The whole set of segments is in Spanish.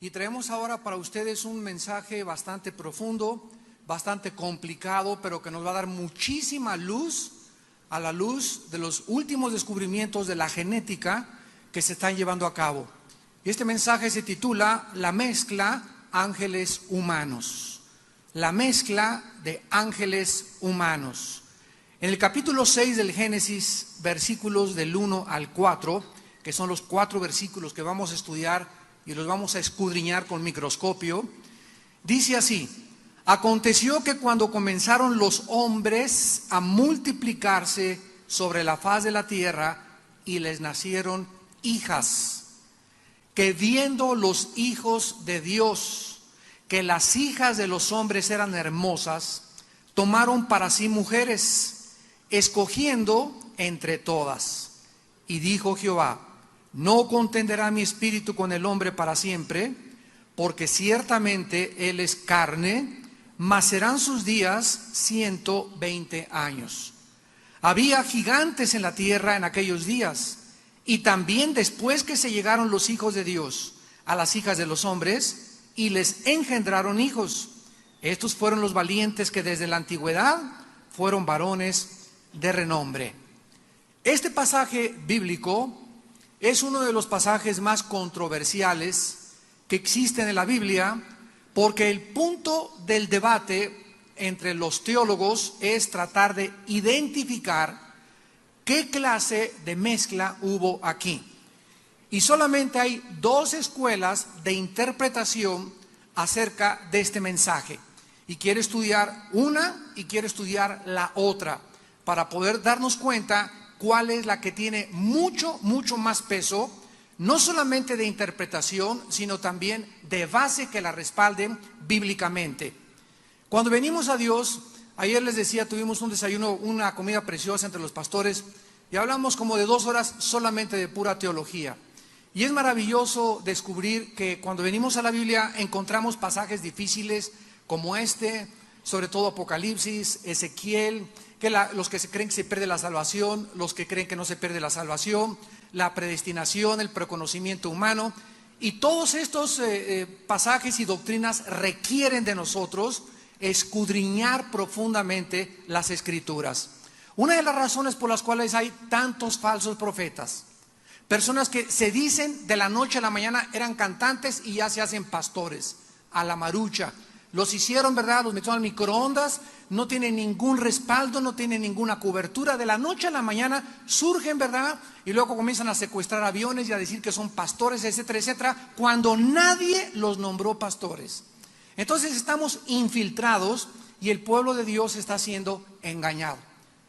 Y traemos ahora para ustedes un mensaje bastante profundo, bastante complicado, pero que nos va a dar muchísima luz a la luz de los últimos descubrimientos de la genética que se están llevando a cabo. Y este mensaje se titula La mezcla ángeles humanos. La mezcla de ángeles humanos. En el capítulo 6 del Génesis, versículos del 1 al 4, que son los 4 versículos que vamos a estudiar y los vamos a escudriñar con microscopio, dice así: aconteció que cuando comenzaron los hombres a multiplicarse sobre la faz de la tierra y les nacieron hijas, que viendo los hijos de Dios que las hijas de los hombres eran hermosas, tomaron para sí mujeres, escogiendo entre todas. Y dijo Jehová: no contenderá mi espíritu con el hombre para siempre, porque ciertamente él es carne, mas serán sus días 120 años. Había gigantes en la tierra en aquellos días, y también después que se llegaron los hijos de Dios a las hijas de los hombres, y les engendraron hijos. Estos fueron los valientes que desde la antigüedad fueron varones de renombre. Este pasaje bíblico es uno de los pasajes más controversiales que existen en la Biblia, porque el punto del debate entre los teólogos es tratar de identificar qué clase de mezcla hubo aquí. Y solamente hay 2 escuelas de interpretación acerca de este mensaje. Y quiero estudiar una y quiero estudiar la otra, para poder darnos cuenta cuál es la que tiene mucho más peso, no solamente de interpretación, sino también de base que la respalden bíblicamente. Cuando venimos a Dios, ayer les decía, tuvimos un desayuno, una comida preciosa entre los pastores, y hablamos como de 2 horas solamente de pura teología. Y es maravilloso descubrir que cuando venimos a la Biblia encontramos pasajes difíciles como este, sobre todo Apocalipsis, Ezequiel, que los que se creen que se pierde la salvación, los que creen que no se pierde la salvación, la predestinación, el preconocimiento humano. Y todos estos pasajes y doctrinas requieren de nosotros escudriñar profundamente las Escrituras. Una de las razones por las cuales hay tantos falsos profetas, personas que se dicen de la noche a la mañana eran cantantes y ya se hacen pastores, a la marucha. Los hicieron, ¿verdad? Los metieron al microondas, no tienen ningún respaldo, no tienen ninguna cobertura. De la noche a la mañana surgen, ¿verdad? Y luego comienzan a secuestrar aviones y a decir que son pastores, etcétera, etcétera, cuando nadie los nombró pastores. Entonces estamos infiltrados y el pueblo de Dios está siendo engañado.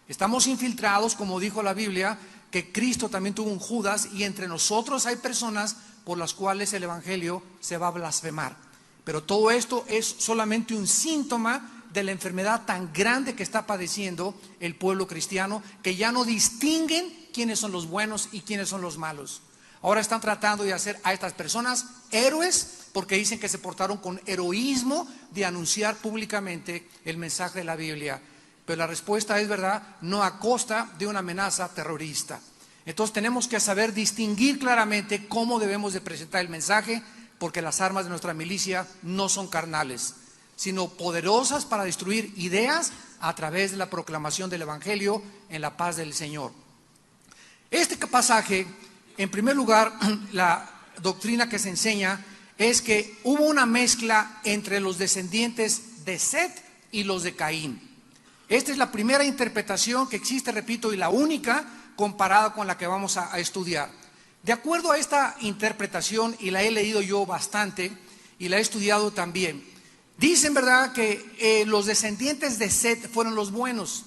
Estamos infiltrados, como dijo la Biblia, que Cristo también tuvo un Judas, y entre nosotros hay personas por las cuales el evangelio se va a blasfemar. Pero todo esto es solamente un síntoma de la enfermedad tan grande que está padeciendo el pueblo cristiano, que ya no distinguen quiénes son los buenos y quiénes son los malos. Ahora están tratando de hacer a estas personas héroes, porque dicen que se portaron con heroísmo de anunciar públicamente el mensaje de la Biblia. Pero la respuesta es, ¿verdad?, no a costa de una amenaza terrorista. Entonces tenemos que saber distinguir claramente cómo debemos de presentar el mensaje, porque las armas de nuestra milicia no son carnales, sino poderosas para destruir ideas a través de la proclamación del evangelio en la paz del Señor. Este pasaje, en primer lugar, la doctrina que se enseña es que hubo una mezcla entre los descendientes de Set y los de Caín. Esta es la primera interpretación que existe, repito, y la única comparada con la que vamos a estudiar. De acuerdo a esta interpretación, y la he leído yo bastante y la he estudiado también, dicen, ¿verdad?, que los descendientes de Set fueron los buenos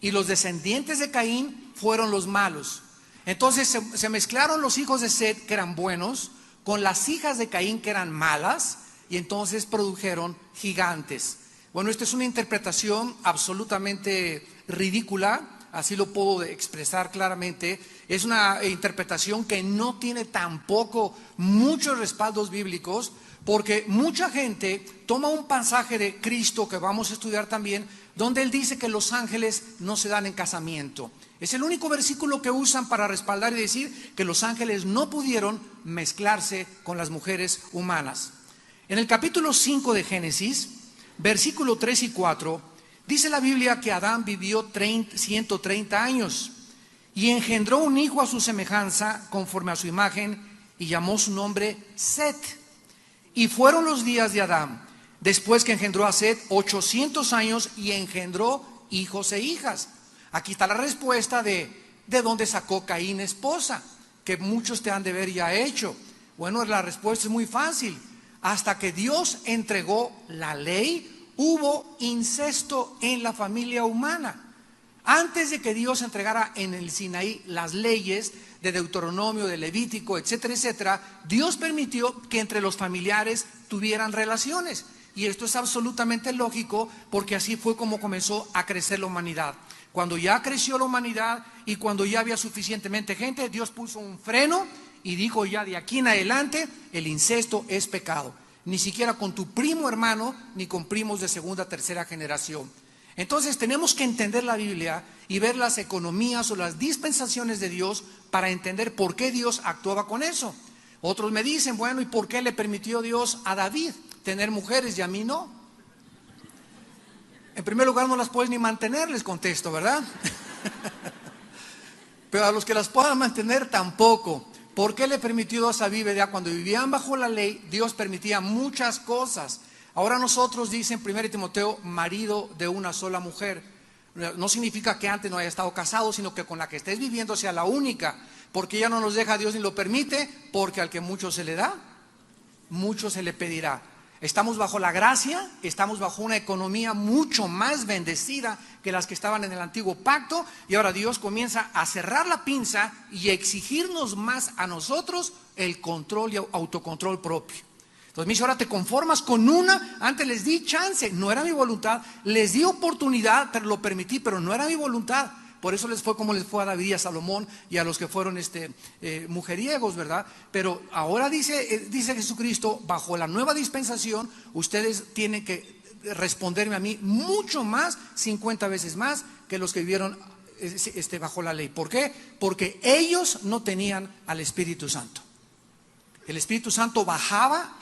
y los descendientes de Caín fueron los malos. Entonces se mezclaron los hijos de Set, que eran buenos, con las hijas de Caín, que eran malas, y entonces produjeron gigantes. Bueno, esta es una interpretación absolutamente ridícula, así lo puedo expresar claramente. Es una interpretación que no tiene tampoco muchos respaldos bíblicos, porque mucha gente toma un pasaje de Cristo que vamos a estudiar también, donde él dice que los ángeles no se dan en casamiento. Es el único versículo que usan para respaldar y decir que los ángeles no pudieron mezclarse con las mujeres humanas. En el capítulo 5 de Génesis, versículo 3 y 4, dice la Biblia que Adán vivió 130 años y engendró un hijo a su semejanza, conforme a su imagen, y llamó su nombre Set. Y fueron los días de Adán, después que engendró a Set, 800 años, y engendró hijos e hijas. Aquí está la respuesta de dónde sacó Caín esposa, que muchos te han de ver ya hecho. Bueno, la respuesta es muy fácil. Hasta que Dios entregó la ley, hubo incesto en la familia humana. Antes de que Dios entregara en el Sinaí las leyes de Deuteronomio, de Levítico, etcétera, etcétera, Dios permitió que entre los familiares tuvieran relaciones. Y esto es absolutamente lógico, porque así fue como comenzó a crecer la humanidad. Cuando ya creció la humanidad y cuando ya había suficientemente gente, Dios puso un freno y dijo: ya de aquí en adelante el incesto es pecado. Ni siquiera con tu primo hermano, ni con primos de segunda, tercera generación. Entonces tenemos que entender la Biblia y ver las economías o las dispensaciones de Dios para entender por qué Dios actuaba con eso. Otros me dicen: bueno, ¿y por qué le permitió Dios a David tener mujeres y a mí no? En primer lugar, no las puedes ni mantener, les contesto, ¿verdad? Pero a los que las puedan mantener tampoco. ¿Por qué le permitió Dios a David? Cuando vivían bajo la ley, Dios permitía muchas cosas. Ahora nosotros, dice en 1 Timoteo, marido de una sola mujer. No significa que antes no haya estado casado, sino que con la que estés viviendo sea la única. Porque ya no nos deja Dios ni lo permite, porque al que mucho se le da, mucho se le pedirá. Estamos bajo la gracia, estamos bajo una economía mucho más bendecida que las que estaban en el antiguo pacto, y ahora Dios comienza a cerrar la pinza y a exigirnos más a nosotros el control y autocontrol propio. Entonces me dice: ahora te conformas con una. Antes les di chance, no era mi voluntad, les di oportunidad, pero lo permití, pero no era mi voluntad. Por eso les fue como les fue a David y a Salomón y a los que fueron mujeriegos, ¿verdad? Pero ahora dice Jesucristo, bajo la nueva dispensación, ustedes tienen que responderme a mí mucho más, 50 veces más, que los que vivieron bajo la ley. ¿Por qué? Porque ellos no tenían al Espíritu Santo. El Espíritu Santo bajaba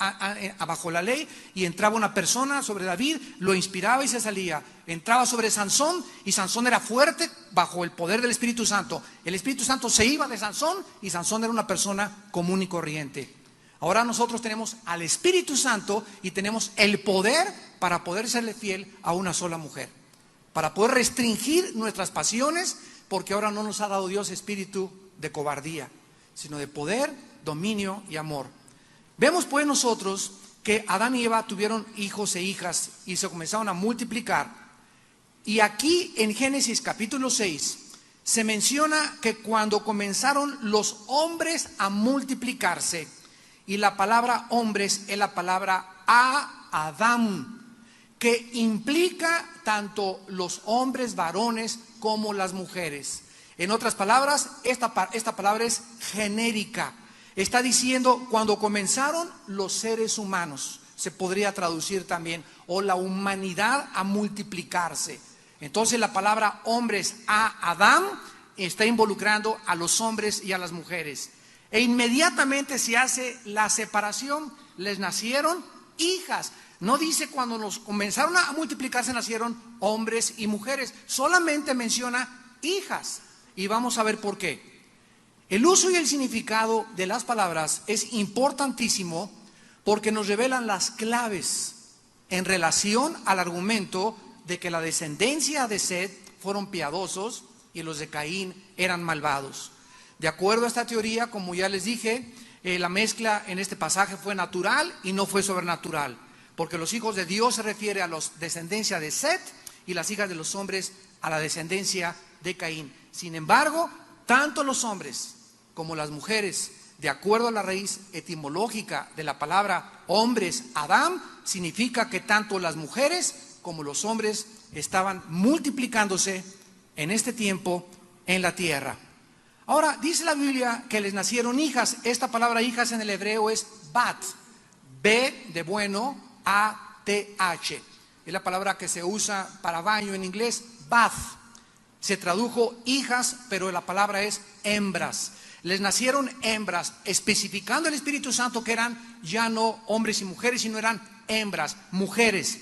bajo la ley y entraba una persona sobre David, lo inspiraba y se salía. Entraba sobre Sansón y Sansón era fuerte bajo el poder del Espíritu Santo. El Espíritu Santo se iba de Sansón y Sansón era una persona común y corriente. Ahora nosotros tenemos al Espíritu Santo y tenemos el poder para poder serle fiel a una sola mujer, para poder restringir nuestras pasiones, porque ahora no nos ha dado Dios espíritu de cobardía, sino de poder, dominio y amor. Vemos pues nosotros que Adán y Eva tuvieron hijos e hijas y se comenzaron a multiplicar. Y aquí en Génesis capítulo 6 se menciona que cuando comenzaron los hombres a multiplicarse, y la palabra hombres es la palabra Adán, que implica tanto los hombres varones como las mujeres. En otras palabras, esta palabra es genérica. Está diciendo cuando comenzaron los seres humanos, se podría traducir también, o la humanidad a multiplicarse. Entonces la palabra hombres Adán está involucrando a los hombres y a las mujeres. E inmediatamente se hace la separación, les nacieron hijas. No dice cuando nos comenzaron a multiplicarse nacieron hombres y mujeres, solamente menciona hijas. Y vamos a ver por qué. El uso y el significado de las palabras es importantísimo porque nos revelan las claves en relación al argumento de que la descendencia de Set fueron piadosos y los de Caín eran malvados. De acuerdo a esta teoría, como ya les dije, la mezcla en este pasaje fue natural y no fue sobrenatural, porque los hijos de Dios se refiere a la descendencia de Set y las hijas de los hombres a la descendencia de Caín. Sin embargo, tanto los hombres como las mujeres, de acuerdo a la raíz etimológica de la palabra hombres, Adán, significa que tanto las mujeres como los hombres estaban multiplicándose en este tiempo en la tierra. Ahora, dice la Biblia que les nacieron hijas. Esta palabra hijas en el hebreo es bat, B de bueno, A-T-H. Es la palabra que se usa para baño en inglés, bath. Se tradujo hijas, pero la palabra es hembras. Les nacieron hembras, especificando el Espíritu Santo que eran ya no hombres y mujeres, sino eran hembras, mujeres.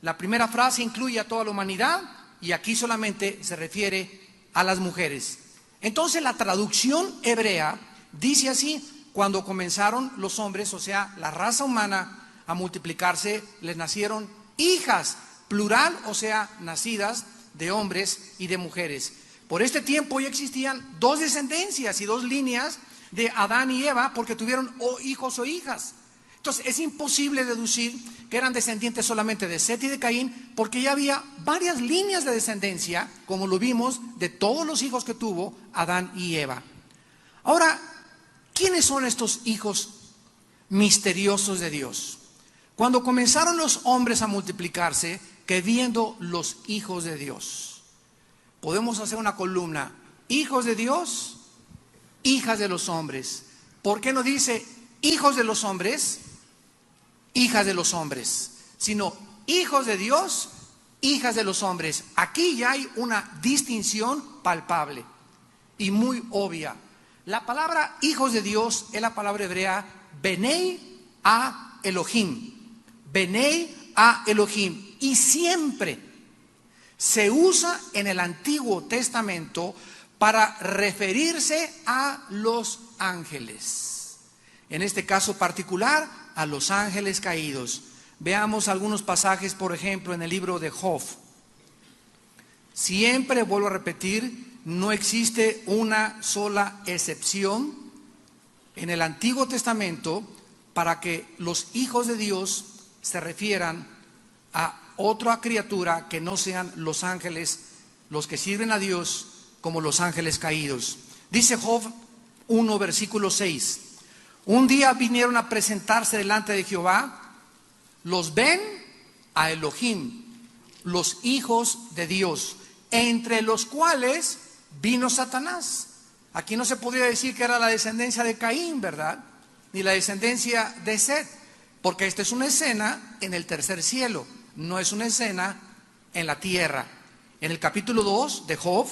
La primera frase incluye a toda la humanidad y aquí solamente se refiere a las mujeres. Entonces la traducción hebrea dice así: cuando comenzaron los hombres, o sea, la raza humana, a multiplicarse, les nacieron hijas, plural, o sea, nacidas de hombres y de mujeres. Por este tiempo ya existían dos descendencias y dos líneas de Adán y Eva, porque tuvieron hijos o hijas. Entonces es imposible deducir que eran descendientes solamente de Set y de Caín, porque ya había varias líneas de descendencia, como lo vimos, de todos los hijos que tuvo Adán y Eva. Ahora, ¿quiénes son estos hijos misteriosos de Dios? Cuando comenzaron los hombres a multiplicarse, que viendo los hijos de Dios. Podemos hacer una columna: hijos de Dios, hijas de los hombres. ¿Por qué no dice hijos de los hombres, hijas de los hombres? Sino hijos de Dios, hijas de los hombres. Aquí ya hay una distinción palpable y muy obvia. La palabra hijos de Dios es la palabra hebrea Benei a Elohim. Benei a Elohim. Y siempre se usa en el Antiguo Testamento para referirse a los ángeles. En este caso particular, a los ángeles caídos. Veamos algunos pasajes, por ejemplo, en el libro de Job. Siempre, vuelvo a repetir, no existe una sola excepción en el Antiguo Testamento para que los hijos de Dios se refieran a otra criatura que no sean los ángeles, los que sirven a Dios como los ángeles caídos. Dice Job 1, versículo 6: un día vinieron a presentarse delante de Jehová los Ben a Elohim, los hijos de Dios, entre los cuales vino Satanás. Aquí no se podría decir que era la descendencia de Caín, ¿verdad? Ni la descendencia de Set, porque esta es una escena en el tercer cielo, no es una escena en la tierra. En el capítulo 2 de Job,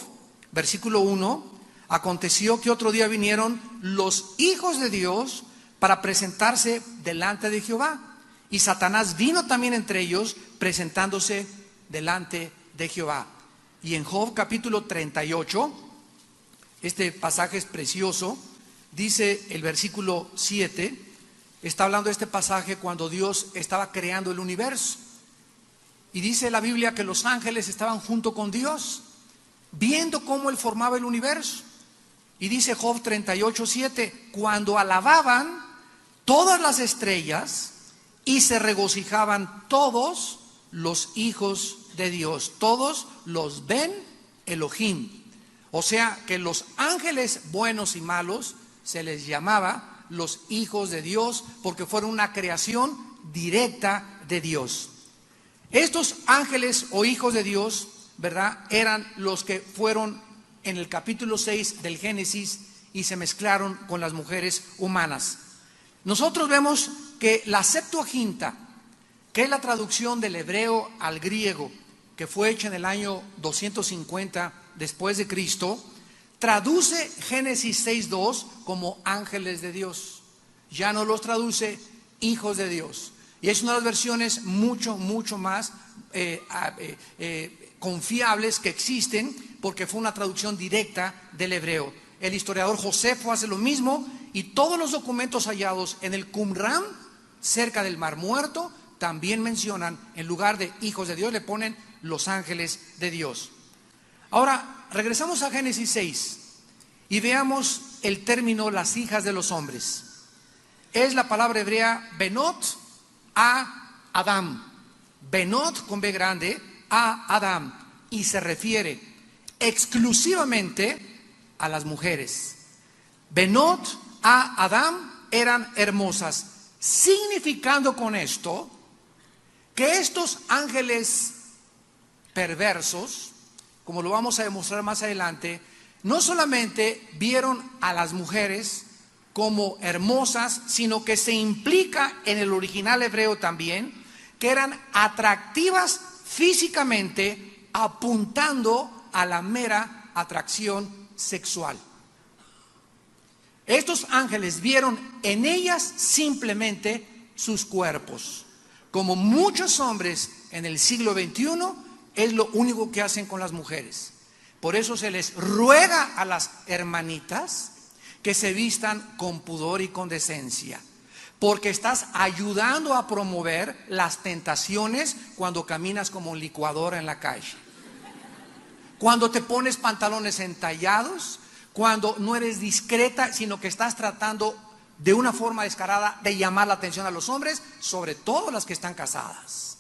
versículo 1, aconteció que otro día vinieron los hijos de Dios para presentarse delante de Jehová, y Satanás vino también entre ellos, presentándose delante de Jehová. Y en Job capítulo 38, este pasaje es precioso, dice el versículo 7, está hablando de este pasaje cuando Dios estaba creando el universo. Y dice la Biblia que los ángeles estaban junto con Dios, viendo cómo Él formaba el universo. Y dice Job 38:7, cuando alababan todas las estrellas y se regocijaban todos los hijos de Dios, todos los Ben Elohim. O sea que los ángeles buenos y malos se les llamaba los hijos de Dios, porque fueron una creación directa de Dios. Estos ángeles o hijos de Dios, ¿verdad?, eran los que fueron en el capítulo 6 del Génesis y se mezclaron con las mujeres humanas. Nosotros vemos que la Septuaginta, que es la traducción del hebreo al griego, que fue hecha en el año 250 después de Cristo, traduce Génesis 6:2 como ángeles de Dios. Ya no los traduce hijos de Dios. Y es una de las versiones mucho más confiables que existen, porque fue una traducción directa del hebreo. El historiador Josefo hace lo mismo, y todos los documentos hallados en el Qumran, cerca del Mar Muerto, también mencionan, en lugar de hijos de Dios, le ponen los ángeles de Dios. Ahora, regresamos a Génesis 6 y veamos el término las hijas de los hombres. Es la palabra hebrea Benot a Adam. Benot con B grande a Adam, y se refiere exclusivamente a las mujeres. Benot a Adam eran hermosas, significando con esto que estos ángeles perversos, como lo vamos a demostrar más adelante, no solamente vieron a las mujeres como hermosas, sino que se implica en el original hebreo también que eran atractivas físicamente, apuntando a la mera atracción sexual. Estos ángeles vieron en ellas simplemente sus cuerpos. Como muchos hombres en el siglo XXI, es lo único que hacen con las mujeres. Por eso se les ruega a las hermanitas que se vistan con pudor y con decencia, porque estás ayudando a promover las tentaciones cuando caminas como un licuador en la calle, cuando te pones pantalones entallados, cuando no eres discreta, sino que estás tratando de una forma descarada de llamar la atención a los hombres, sobre todo las que están casadas.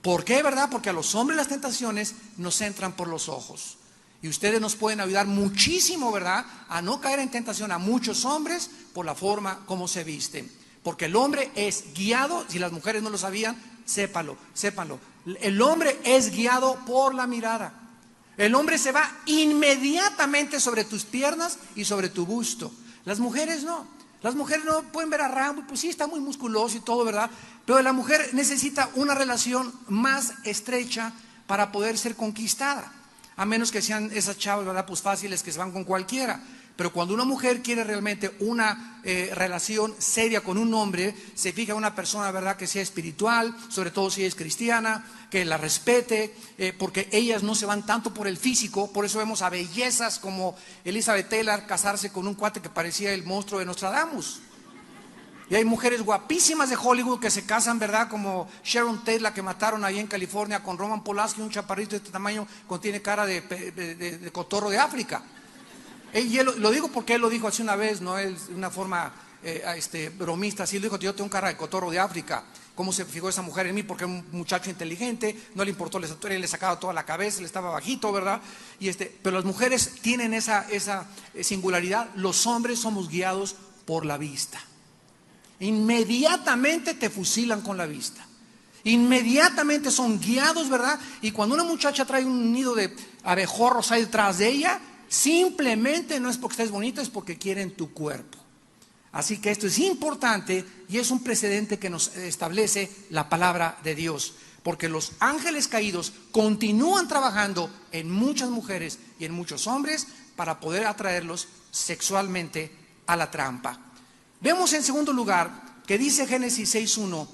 ¿Por qué, verdad? Porque a los hombres las tentaciones nos entran por los ojos. Y ustedes nos pueden ayudar muchísimo, ¿verdad?, a no caer en tentación a muchos hombres por la forma como se visten. Porque el hombre es guiado, si las mujeres no lo sabían, sépanlo. El hombre es guiado por la mirada. El hombre se va inmediatamente sobre tus piernas y sobre tu busto. Las mujeres no. Las mujeres no pueden ver a Rambo, pues sí, está muy musculoso y todo, ¿verdad? Pero la mujer necesita una relación más estrecha para poder ser conquistada. A menos que sean esas chavas, ¿verdad?, pues fáciles, que se van con cualquiera. Pero cuando una mujer quiere realmente una relación seria con un hombre, se fija en una persona, ¿verdad?, que sea espiritual, sobre todo si es cristiana, que la respete, porque ellas no se van tanto por el físico. Por eso vemos a bellezas como Elizabeth Taylor casarse con un cuate que parecía el monstruo de Nostradamus. Y hay mujeres guapísimas de Hollywood que se casan, ¿verdad?, como Sharon Tate, la que mataron ahí en California, con Roman Polanski, un chaparrito de este tamaño, tiene cara de cotorro de África. Y él, lo digo porque él lo dijo así una vez, no es una forma bromista, así lo dijo: yo tengo cara de cotorro de África. ¿Cómo se fijó esa mujer en mí? Porque era un muchacho inteligente, no le importó la estatura, le sacaba toda la cabeza, le estaba bajito, ¿verdad? Pero las mujeres tienen esa singularidad. Los hombres somos guiados por la vista. Inmediatamente te fusilan con la vista. Inmediatamente son guiados, ¿verdad? Y cuando una muchacha trae un nido de abejorros ahí detrás de ella, simplemente no es porque estés bonita, es porque quieren tu cuerpo. Así que esto es importante y es un precedente que nos establece la palabra de Dios. Porque los ángeles caídos continúan trabajando en muchas mujeres y en muchos hombres para poder atraerlos sexualmente a la trampa. Vemos en segundo lugar que dice Génesis 6.1,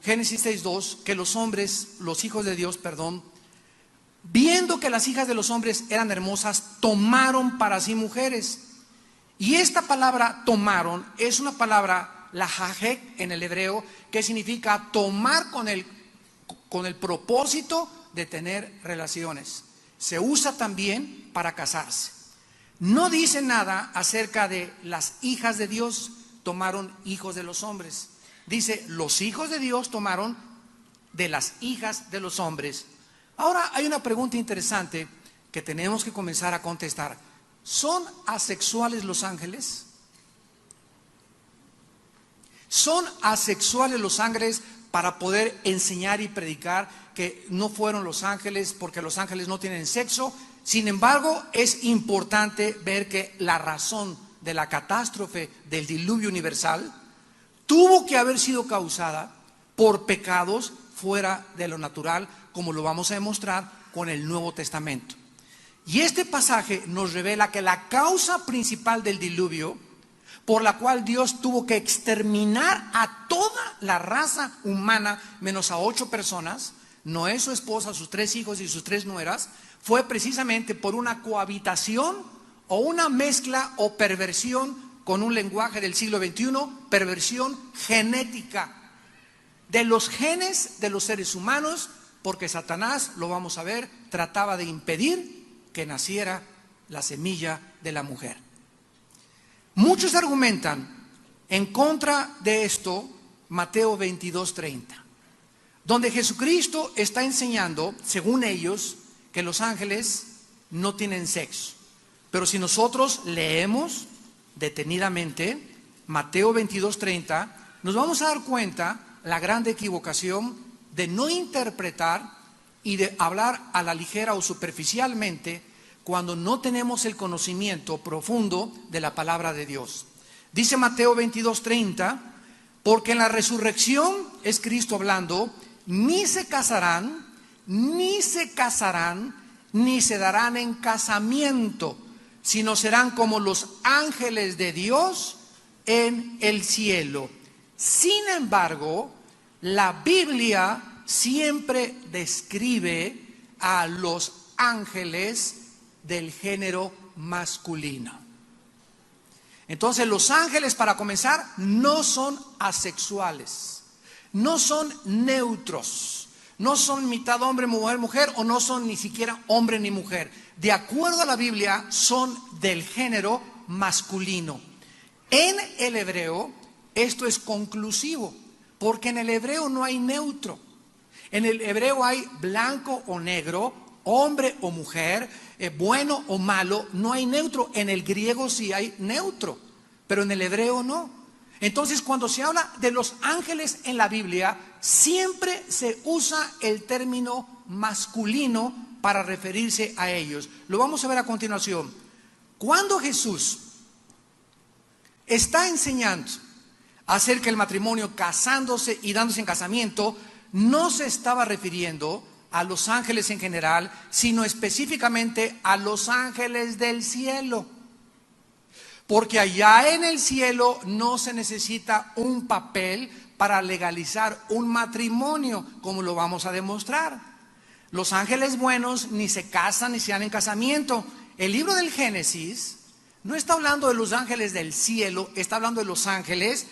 Génesis 6.2, que los hombres, los hijos de Dios, viendo que las hijas de los hombres eran hermosas, tomaron para sí mujeres. Y esta palabra tomaron es una palabra, la hajek en el hebreo, que significa tomar con el propósito de tener relaciones. Se usa también para casarse. No dice nada acerca de las hijas de Dios tomaron hijos de los hombres. Dice: los hijos de Dios tomaron de las hijas de los hombres. Ahora hay una pregunta interesante que tenemos que comenzar a contestar. ¿Son asexuales los ángeles? ¿Son asexuales los ángeles para poder enseñar y predicar que no fueron los ángeles porque los ángeles no tienen sexo? Sin embargo, es importante ver que la razón de la catástrofe del diluvio universal tuvo que haber sido causada por pecados fuera de lo natural, como lo vamos a demostrar con el Nuevo Testamento. Y este pasaje nos revela que la causa principal del diluvio, por la cual Dios tuvo que exterminar a toda la raza humana, menos a 8 personas, Noé, su esposa, sus 3 hijos y sus 3 nueras, fue precisamente por una cohabitación o una mezcla o perversión, con un lenguaje del siglo XXI, perversión genética de los genes de los seres humanos, porque Satanás, lo vamos a ver, trataba de impedir que naciera la semilla de la mujer. Muchos argumentan en contra de esto Mateo 22:30, donde Jesucristo está enseñando, según ellos, que los ángeles no tienen sexo. Pero si nosotros leemos detenidamente Mateo 22:30, nos vamos a dar cuenta la gran equivocación de no interpretar y de hablar a la ligera o superficialmente cuando no tenemos el conocimiento profundo de la palabra de Dios. Dice Mateo 22:30, porque en la resurrección, es Cristo hablando, ni se casarán ni se darán en casamiento, sino serán como los ángeles de Dios en el cielo. Sin embargo, la Biblia siempre describe a los ángeles del género masculino. Entonces, los ángeles, para comenzar, no son asexuales, no son neutros, no son mitad hombre, mujer, o no son ni siquiera hombre ni mujer. De acuerdo a la Biblia, son del género masculino. En el hebreo, esto es conclusivo, porque en el hebreo no hay neutro. En el hebreo hay blanco o negro, hombre o mujer, bueno o malo, no hay neutro. En el griego sí hay neutro, pero en el hebreo no. Entonces, cuando se habla de los ángeles en la Biblia, siempre se usa el término masculino para referirse a ellos. Lo vamos a ver a continuación. Cuando Jesús está enseñando acerca del matrimonio, casándose y dándose en casamiento, no se estaba refiriendo a los ángeles en general, sino específicamente a los ángeles del cielo. Porque allá en el cielo no se necesita un papel para legalizar un matrimonio, como lo vamos a demostrar. Los ángeles buenos ni se casan ni se dan en casamiento. El libro del Génesis no está hablando de los ángeles del cielo, está hablando de los ángeles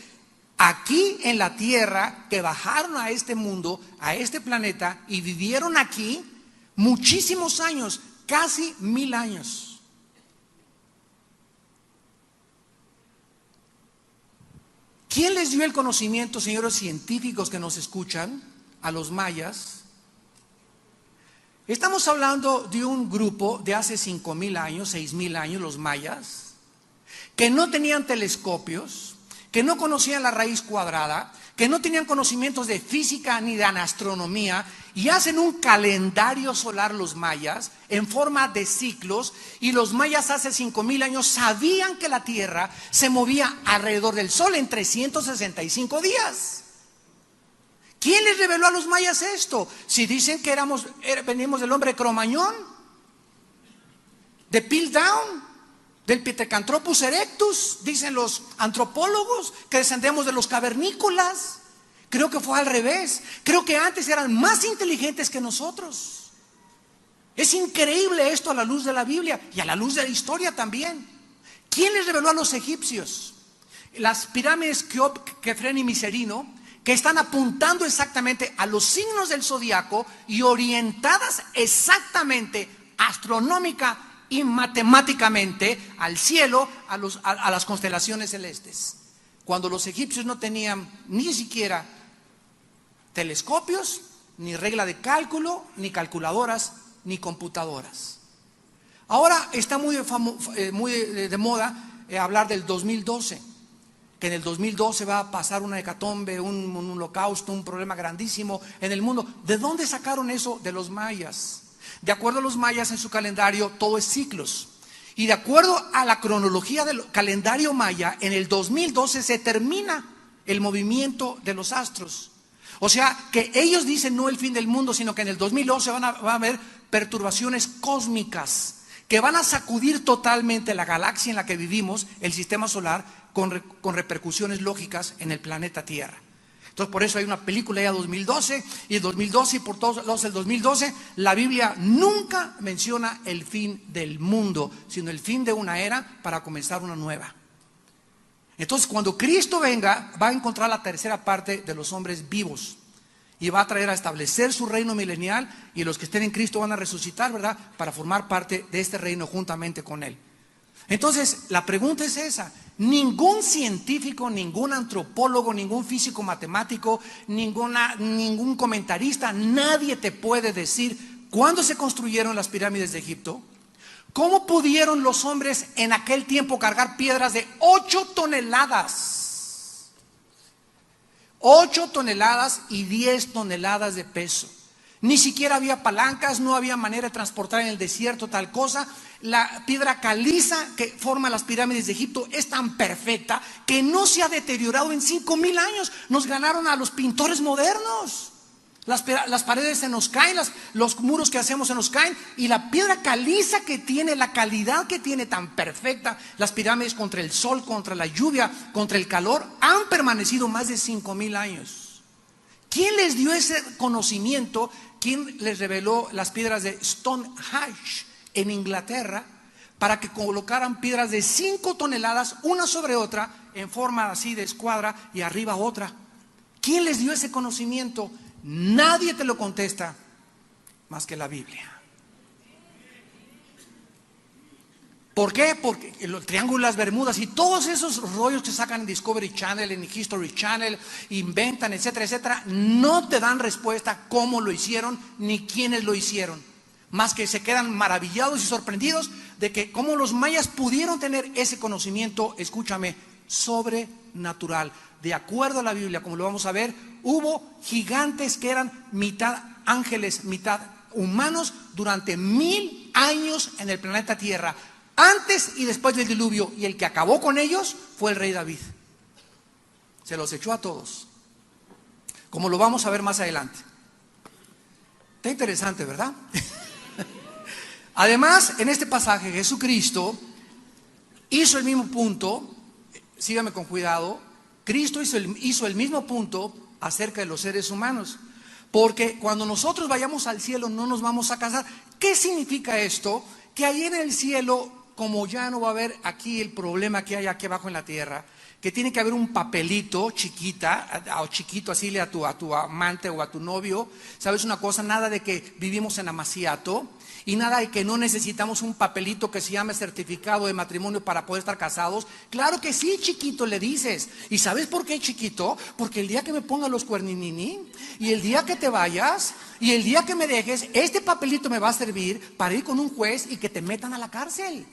aquí en la tierra que bajaron a este mundo, a este planeta, y vivieron aquí muchísimos años, casi 1000 años. ¿Quién les dio el conocimiento, señores científicos que nos escuchan, a los mayas? Estamos hablando de un grupo de hace 5000 años, 6000 años, los mayas, que no tenían telescopios, que no conocían la raíz cuadrada, que no tenían conocimientos de física ni de astronomía, y hacen un calendario solar los mayas en forma de ciclos. Y los mayas hace 5000 años sabían que la tierra se movía alrededor del sol en 365 días. ¿Quién les reveló a los mayas esto? Si dicen que venimos del hombre Cromañón, de Piltdown, del Pithecanthropus erectus, dicen los antropólogos, que descendemos de los cavernícolas. Creo que fue al revés. Creo que antes eran más inteligentes que nosotros. Es increíble esto a la luz de la Biblia y a la luz de la historia también. ¿Quién les reveló a los egipcios? Las pirámides Kefren y Miserino, que están apuntando exactamente a los signos del zodiaco y orientadas exactamente astronómica y matemáticamente al cielo, a las constelaciones celestes. Cuando los egipcios no tenían ni siquiera telescopios, ni regla de cálculo, ni calculadoras, ni computadoras. Ahora está muy de moda hablar del 2012, que en el 2012 va a pasar una hecatombe, un holocausto, un problema grandísimo en el mundo. ¿De dónde sacaron eso? De los mayas. De acuerdo a los mayas, en su calendario todo es ciclos. Y de acuerdo a la cronología del calendario maya, en el 2012 se termina el movimiento de los astros. O sea, que ellos dicen no el fin del mundo, sino que en el 2011 va a haber perturbaciones cósmicas que van a sacudir totalmente la galaxia en la que vivimos, el sistema solar, con repercusiones lógicas en el planeta Tierra. Entonces, por eso hay una película ya 2012, y el 2012, y por todos los el 2012, la Biblia nunca menciona el fin del mundo, sino el fin de una era para comenzar una nueva. Entonces, cuando Cristo venga, va a encontrar la tercera parte de los hombres vivos y va a traer a establecer su reino milenial, y los que estén en Cristo van a resucitar, ¿verdad?, para formar parte de este reino juntamente con Él. Entonces, la pregunta es esa. Ningún científico, ningún antropólogo, ningún físico matemático, ningún comentarista, nadie te puede decir cuándo se construyeron las pirámides de Egipto. ¿Cómo pudieron los hombres en aquel tiempo cargar piedras de 8 toneladas? 8 toneladas y 10 toneladas de peso. Ni siquiera había palancas, no había manera de transportar en el desierto tal cosa. La piedra caliza que forma las pirámides de Egipto es tan perfecta que no se ha deteriorado en 5000 años. Nos ganaron a los pintores modernos. las paredes se nos caen, los muros que hacemos se nos caen, y la piedra caliza que tiene, la calidad que tiene tan perfecta, las pirámides contra el sol, contra la lluvia, contra el calor, han permanecido más de 5,000 años. ¿Quién les dio ese conocimiento? ¿Quién les reveló las piedras de Stonehenge en Inglaterra para que colocaran piedras de 5 toneladas una sobre otra en forma así de escuadra y arriba otra? ¿Quién les dio ese conocimiento? Nadie te lo contesta más que la Biblia. ¿Por qué? Porque el Triángulo de las Bermudas y todos esos rollos que sacan en Discovery Channel, en History Channel, inventan, etcétera, etcétera, no te dan respuesta cómo lo hicieron ni quiénes lo hicieron, más que se quedan maravillados y sorprendidos de que cómo los mayas pudieron tener ese conocimiento, escúchame, sobrenatural. De acuerdo a la Biblia, como lo vamos a ver, hubo gigantes que eran mitad ángeles, mitad humanos durante 1000 años en el planeta Tierra, antes y después del diluvio, y el que acabó con ellos fue el rey David. Se los echó a todos, como lo vamos a ver más adelante. Está interesante, ¿verdad? Además, en este pasaje Jesucristo hizo el mismo punto. Sígame con cuidado. Cristo hizo el mismo punto acerca de los seres humanos, porque cuando nosotros vayamos al cielo no nos vamos a casar. ¿Qué significa esto? Que ahí en el cielo, como ya no va a haber aquí el problema que hay aquí abajo en la tierra, que tiene que haber un papelito chiquita o chiquito, así a tu amante o a tu novio. ¿Sabes una cosa? Nada de que vivimos en amaciato, y nada de que no necesitamos un papelito que se llame certificado de matrimonio para poder estar casados. Claro que sí, chiquito, le dices. ¿Y sabes por qué, chiquito? Porque el día que me ponga los cuerninini, y el día que te vayas, y el día que me dejes, este papelito me va a servir para ir con un juez y que te metan a la cárcel.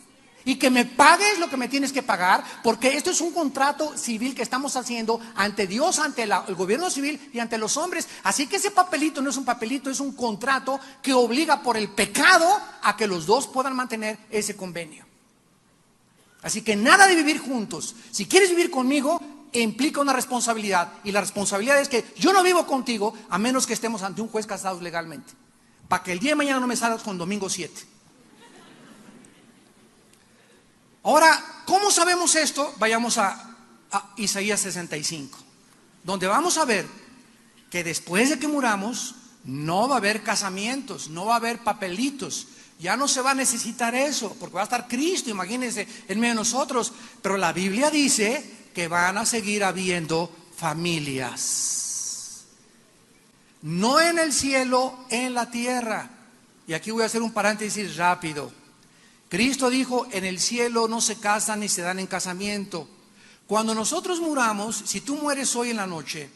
Y que me pagues lo que me tienes que pagar, porque esto es un contrato civil que estamos haciendo ante Dios, ante el gobierno civil y ante los hombres. Así que ese papelito no es un papelito, es un contrato que obliga por el pecado a que los dos puedan mantener ese convenio. Así que nada de vivir juntos. Si quieres vivir conmigo, implica una responsabilidad, y la responsabilidad es que yo no vivo contigo a menos que estemos ante un juez casados legalmente, para que el día de mañana no me salgas con domingo 7. Ahora, ¿cómo sabemos esto? Vayamos a Isaías 65, donde vamos a ver que después de que muramos no va a haber casamientos, no va a haber papelitos, ya no se va a necesitar eso, porque va a estar Cristo, imagínense, en medio de nosotros. Pero la Biblia dice que van a seguir habiendo familias, no en el cielo, en la tierra. Y aquí voy a hacer un paréntesis rápido. Cristo dijo, en el cielo no se casan ni se dan en casamiento. Cuando nosotros muramos, si tú mueres hoy en la noche,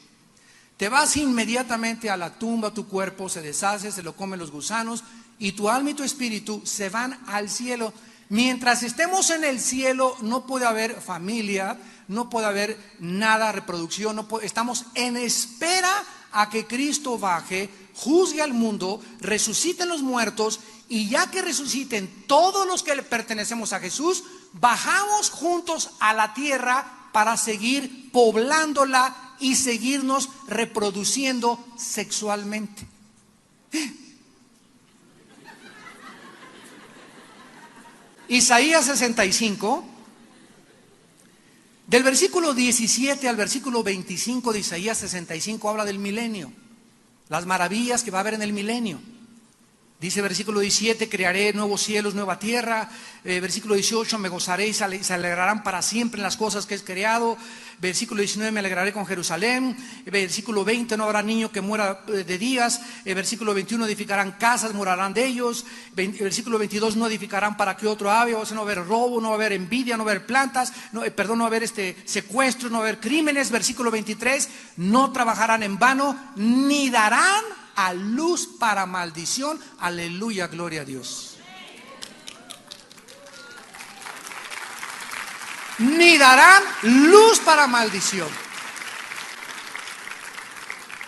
te vas inmediatamente a la tumba, tu cuerpo se deshace, se lo comen los gusanos, y tu alma y tu espíritu se van al cielo. Mientras estemos en el cielo no puede haber familia, no puede haber nada, reproducción, estamos en espera a que Cristo baje, juzgue al mundo, resuciten los muertos, y ya que resuciten todos los que le pertenecemos a Jesús, bajamos juntos a la tierra para seguir poblándola y seguirnos reproduciendo sexualmente. Isaías 65, del versículo 17 al versículo 25 de Isaías 65, habla del milenio, las maravillas que va a haber en el milenio. Dice versículo 17, crearé nuevos cielos, nueva tierra. Versículo 18, me gozaré y se alegrarán para siempre en las cosas que he creado. Versículo 19, me alegraré con Jerusalén. Versículo 20, no habrá niño que muera de días. Versículo 21, edificarán casas, morarán de ellos. Versículo 22, no edificarán para que otro haga. O sea, no va a haber robo, no va a haber envidia, no va a haber plantas, no va a haber secuestros, no va a haber crímenes. Versículo 23, no trabajarán en vano, ni darán a luz para maldición. Aleluya, gloria a Dios. Ni darán luz para maldición.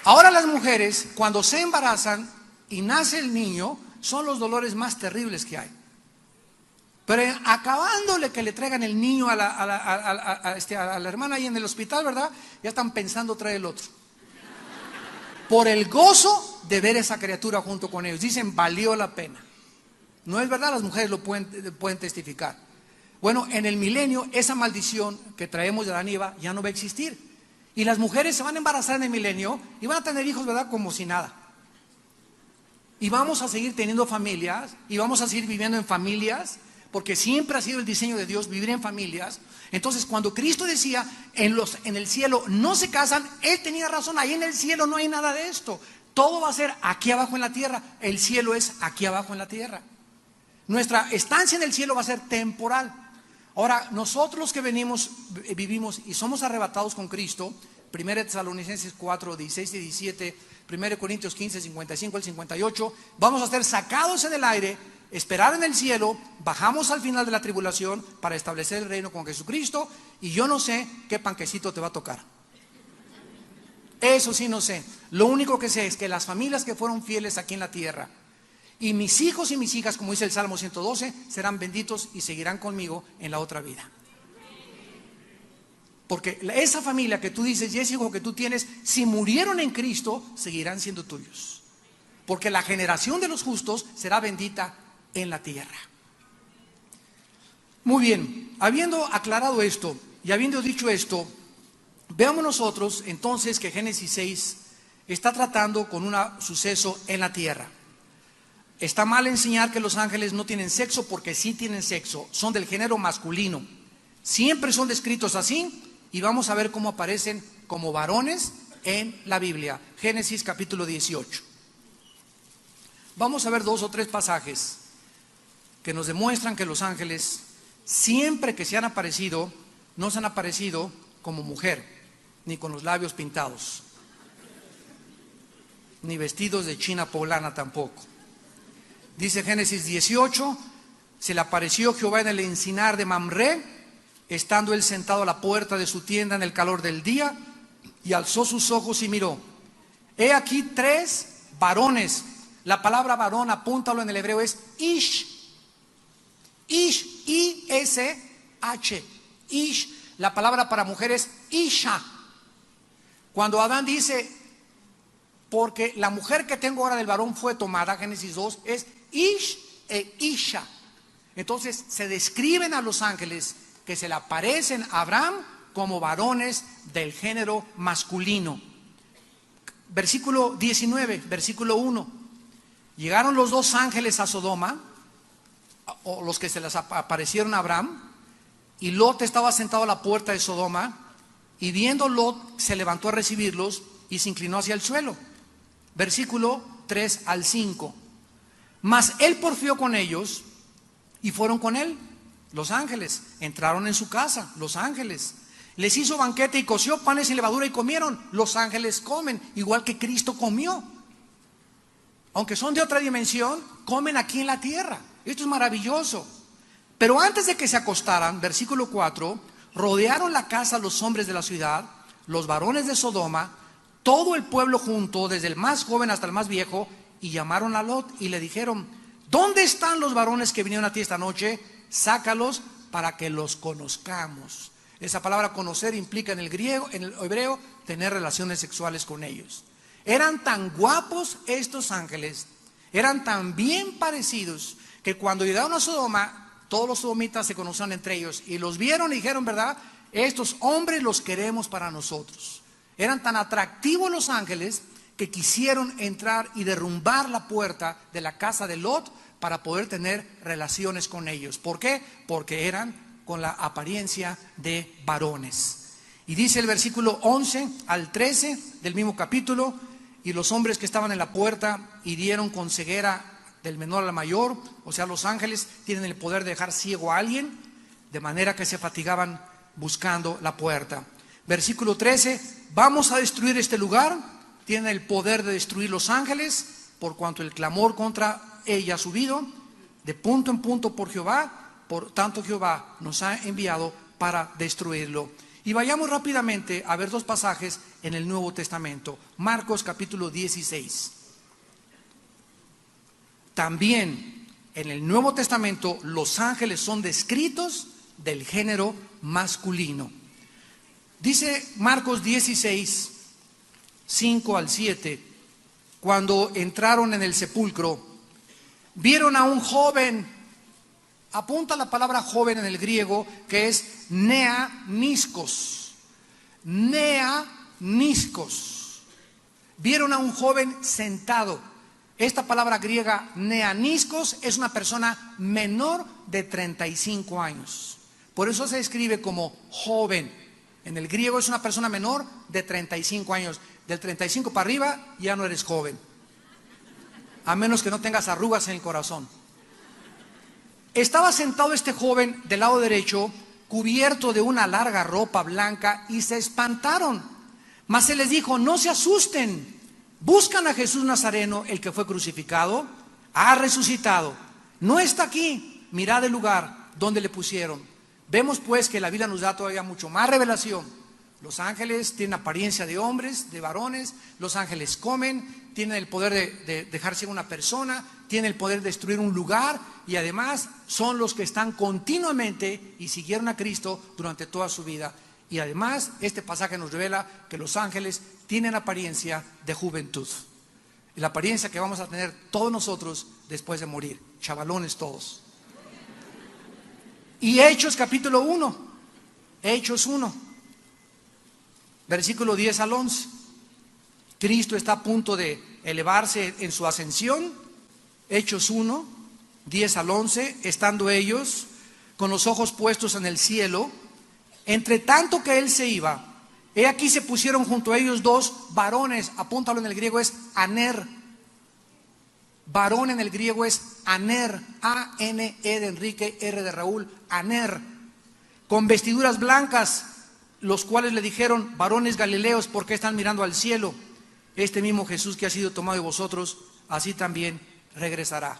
Ahora las mujeres, cuando se embarazan y nace el niño, son los dolores más terribles que hay. Pero acabándole que le traigan el niño a la hermana ahí en el hospital, ¿verdad? Ya están pensando traer el otro. Por el gozo de ver esa criatura junto con ellos. Dicen, valió la pena. No es verdad, las mujeres lo pueden testificar. Bueno, en el milenio, esa maldición que traemos de Adán y Eva ya no va a existir. Y las mujeres se van a embarazar en el milenio y van a tener hijos, ¿verdad? Como si nada. Y vamos a seguir teniendo familias y vamos a seguir viviendo en familias, porque siempre ha sido el diseño de Dios vivir en familias. Entonces, cuando Cristo decía, en el cielo no se casan, Él tenía razón. Ahí en el cielo no hay nada de esto. Todo va a ser aquí abajo en la tierra. El cielo es aquí abajo en la tierra. Nuestra estancia en el cielo va a ser temporal. Ahora, nosotros los que vivimos y somos arrebatados con Cristo, 1 Tesalonicenses 4, 16 y 17, 1 Corintios 15, 55 al 58, vamos a ser sacados en el aire, esperar en el cielo, bajamos al final de la tribulación para establecer el reino con Jesucristo, y yo no sé qué panquecito te va a tocar. Eso sí no sé. Lo único que sé es que las familias que fueron fieles aquí en la tierra, y mis hijos y mis hijas, como dice el Salmo 112, serán benditos y seguirán conmigo en la otra vida. Porque esa familia que tú dices y ese hijo que tú tienes, si murieron en Cristo, seguirán siendo tuyos. Porque la generación de los justos será bendita en la tierra. Muy bien, habiendo aclarado esto y habiendo dicho esto, veamos nosotros entonces que Génesis 6 está tratando con un suceso en la tierra. Está mal enseñar que los ángeles no tienen sexo, porque sí tienen sexo, son del género masculino. Siempre son descritos así, y vamos a ver cómo aparecen como varones en la Biblia. Génesis capítulo 18. Vamos a ver 2 o 3 pasajes que nos demuestran que los ángeles, siempre que se han aparecido, no se han aparecido como mujer, ni con los labios pintados, ni vestidos de china poblana tampoco. Dice Génesis 18, se le apareció Jehová en el encinar de Mamré, estando él sentado a la puerta de su tienda en el calor del día, y alzó sus ojos y miró. He aquí 3 varones. La palabra varón, apúntalo en el hebreo, es ish. Ish, I-S-H. Ish, la palabra para mujer es isha. Cuando Adán dice, porque la mujer que tengo ahora del varón fue tomada, Génesis 2, es ish e isha. Entonces se describen a los ángeles que se le aparecen a Abraham como varones del género masculino. Versículo 19, versículo 1. Llegaron los 2 ángeles a Sodoma, o los que se les aparecieron a Abraham, y Lot estaba sentado a la puerta de Sodoma, y viendo Lot se levantó a recibirlos y se inclinó hacia el suelo. Versículo 3 al 5. Mas él porfió con ellos y fueron con él. Los ángeles entraron en su casa, los ángeles. Les hizo banquete y coció panes sin levadura y comieron. Los ángeles comen, igual que Cristo comió. Aunque son de otra dimensión, comen aquí en la tierra. Esto es maravilloso. Pero antes de que se acostaran, versículo 4, rodearon la casa los hombres de la ciudad, los varones de Sodoma, todo el pueblo junto, desde el más joven hasta el más viejo, y llamaron a Lot y le dijeron: ¿dónde están los varones que vinieron a ti esta noche? Sácalos para que los conozcamos. Esa palabra conocer implica en el griego, en el hebreo, tener relaciones sexuales con ellos. Eran tan guapos estos ángeles, eran tan bien parecidos, que cuando llegaron a Sodoma, todos los sodomitas se conocían entre ellos y los vieron y dijeron, ¿verdad? Estos hombres los queremos para nosotros. Eran tan atractivos los ángeles que quisieron entrar y derrumbar la puerta de la casa de Lot para poder tener relaciones con ellos. ¿Por qué? Porque eran con la apariencia de varones. Y dice el versículo 11 al 13 del mismo capítulo: y los hombres que estaban en la puerta hirieron con ceguera del menor al mayor. O sea, los ángeles tienen el poder de dejar ciego a alguien, de manera que se fatigaban buscando la puerta. Versículo 13: vamos a destruir este lugar. Tienen el poder de destruir los ángeles, por cuanto el clamor contra ella ha subido de punto en punto por Jehová. Por tanto Jehová nos ha enviado para destruirlo. Y vayamos rápidamente a ver 2 pasajes en el Nuevo Testamento. Marcos capítulo 16. También en el Nuevo Testamento los ángeles son descritos del género masculino. Dice Marcos 16, 5 al 7: cuando entraron en el sepulcro, vieron a un joven. Apunta la palabra joven en el griego, que es neaniskos. Neaniskos. Vieron a un joven sentado. Esta palabra griega, neaniskos, es una persona menor de 35 años. Por eso se escribe como joven. En el griego es una persona menor de 35 años. Del 35 para arriba ya no eres joven, a menos que no tengas arrugas en el corazón. Estaba sentado este joven del lado derecho, cubierto de una larga ropa blanca, y se espantaron. Mas él les dijo: no se asusten, buscan a Jesús Nazareno, el que fue crucificado. Ha resucitado, no está aquí, mirad el lugar donde le pusieron. Vemos pues que la Biblia nos da todavía mucho más revelación. Los ángeles tienen apariencia de hombres, de varones. Los ángeles comen, tienen el poder de dejarse una persona, tienen el poder de destruir un lugar, y además son los que están continuamente y siguieron a Cristo durante toda su vida. Y además este pasaje nos revela que los ángeles tienen apariencia de juventud, y la apariencia que vamos a tener todos nosotros después de morir, chavalones todos. Y Hechos capítulo 1, Hechos 1, versículo 10 al 11. Cristo está a punto de elevarse en su ascensión. Hechos 1, 10 al 11. Estando ellos con los ojos puestos en el cielo, entre tanto que él se iba, he aquí se pusieron junto a ellos dos varones. Apúntalo, en el griego es aner. Varón en el griego es aner, A-N-E de Enrique, R de Raúl, aner, con vestiduras blancas, los cuales le dijeron: varones galileos, ¿por qué están mirando al cielo? Este mismo Jesús que ha sido tomado de vosotros, así también regresará.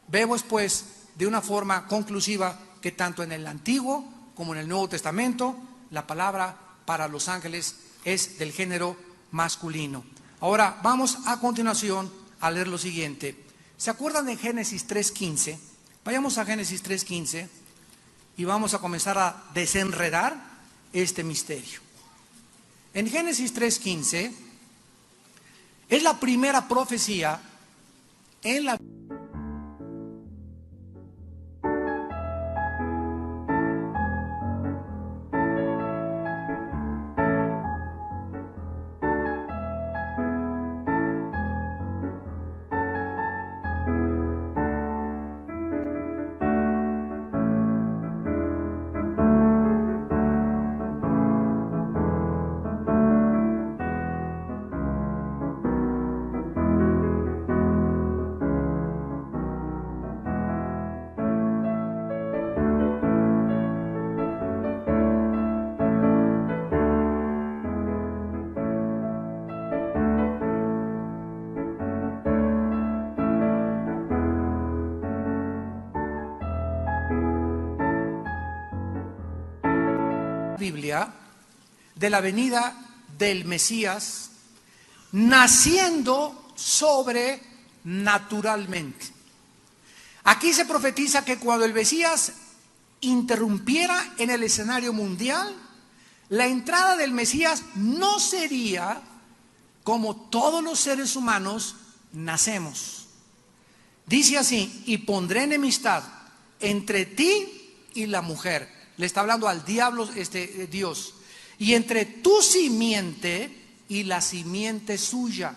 Vemos pues de una forma conclusiva que tanto en el Antiguo como en el Nuevo Testamento la palabra para los ángeles es del género masculino. Ahora vamos a continuación a leer lo siguiente. ¿Se acuerdan de Génesis 3:15? Vayamos a Génesis 3:15 y vamos a comenzar a desenredar este misterio. En Génesis 3:15 es la primera profecía en la Biblia de la venida del Mesías naciendo sobrenaturalmente. Aquí se profetiza que cuando el Mesías interrumpiera en el escenario mundial, la entrada del Mesías no sería como todos los seres humanos nacemos. Dice así: y pondré enemistad entre ti y la mujer. Le está hablando al diablo, Dios. Y entre tu simiente y la simiente suya.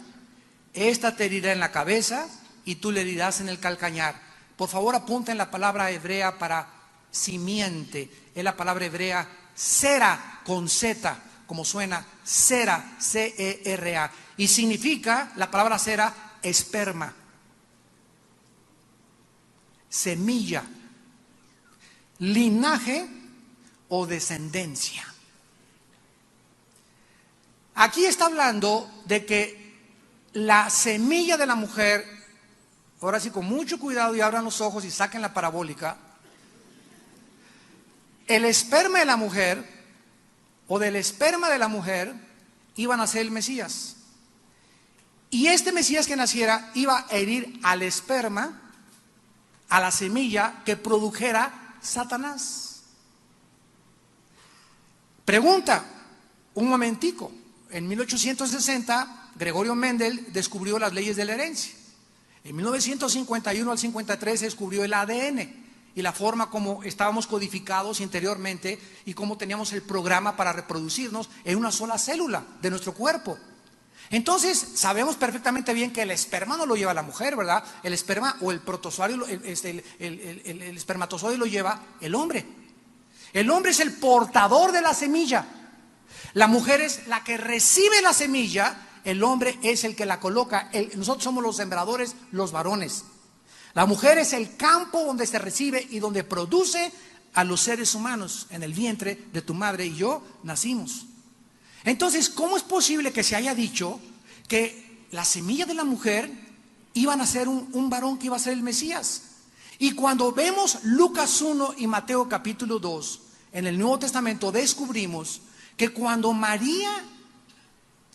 Esta te herirá en la cabeza y tú le herirás en el calcañar. Por favor, apunten la palabra hebrea para simiente. Es la palabra hebrea sera, con Z, como suena, sera, C-E-R-A. Y significa, la palabra sera, esperma, semilla, linaje o descendencia. Aquí está hablando de que la semilla de la mujer, ahora sí con mucho cuidado y abran los ojos y saquen la parabólica, el esperma de la mujer o del esperma de la mujer iban a ser el Mesías. Y este Mesías que naciera iba a herir al esperma, a la semilla que produjera Satanás. Pregunta, un momentico, en 1860 Gregorio Mendel descubrió las leyes de la herencia. En 1951 al 53 se descubrió el ADN y la forma como estábamos codificados interiormente y cómo teníamos el programa para reproducirnos en una sola célula de nuestro cuerpo. Entonces sabemos perfectamente bien que el esperma no lo lleva la mujer, ¿verdad? El esperma o el protozoario, el espermatozoide lo lleva el hombre. El hombre es el portador de la semilla. La mujer es la que recibe la semilla. El hombre es el que la coloca. Nosotros somos los sembradores, los varones. La mujer es el campo donde se recibe y donde produce a los seres humanos. En el vientre de tu madre y yo nacimos. Entonces, ¿cómo es posible que se haya dicho que la semilla de la mujer iba a nacer un varón que iba a ser el Mesías? Y cuando vemos Lucas 1 y Mateo capítulo 2, en el Nuevo Testamento descubrimos que cuando María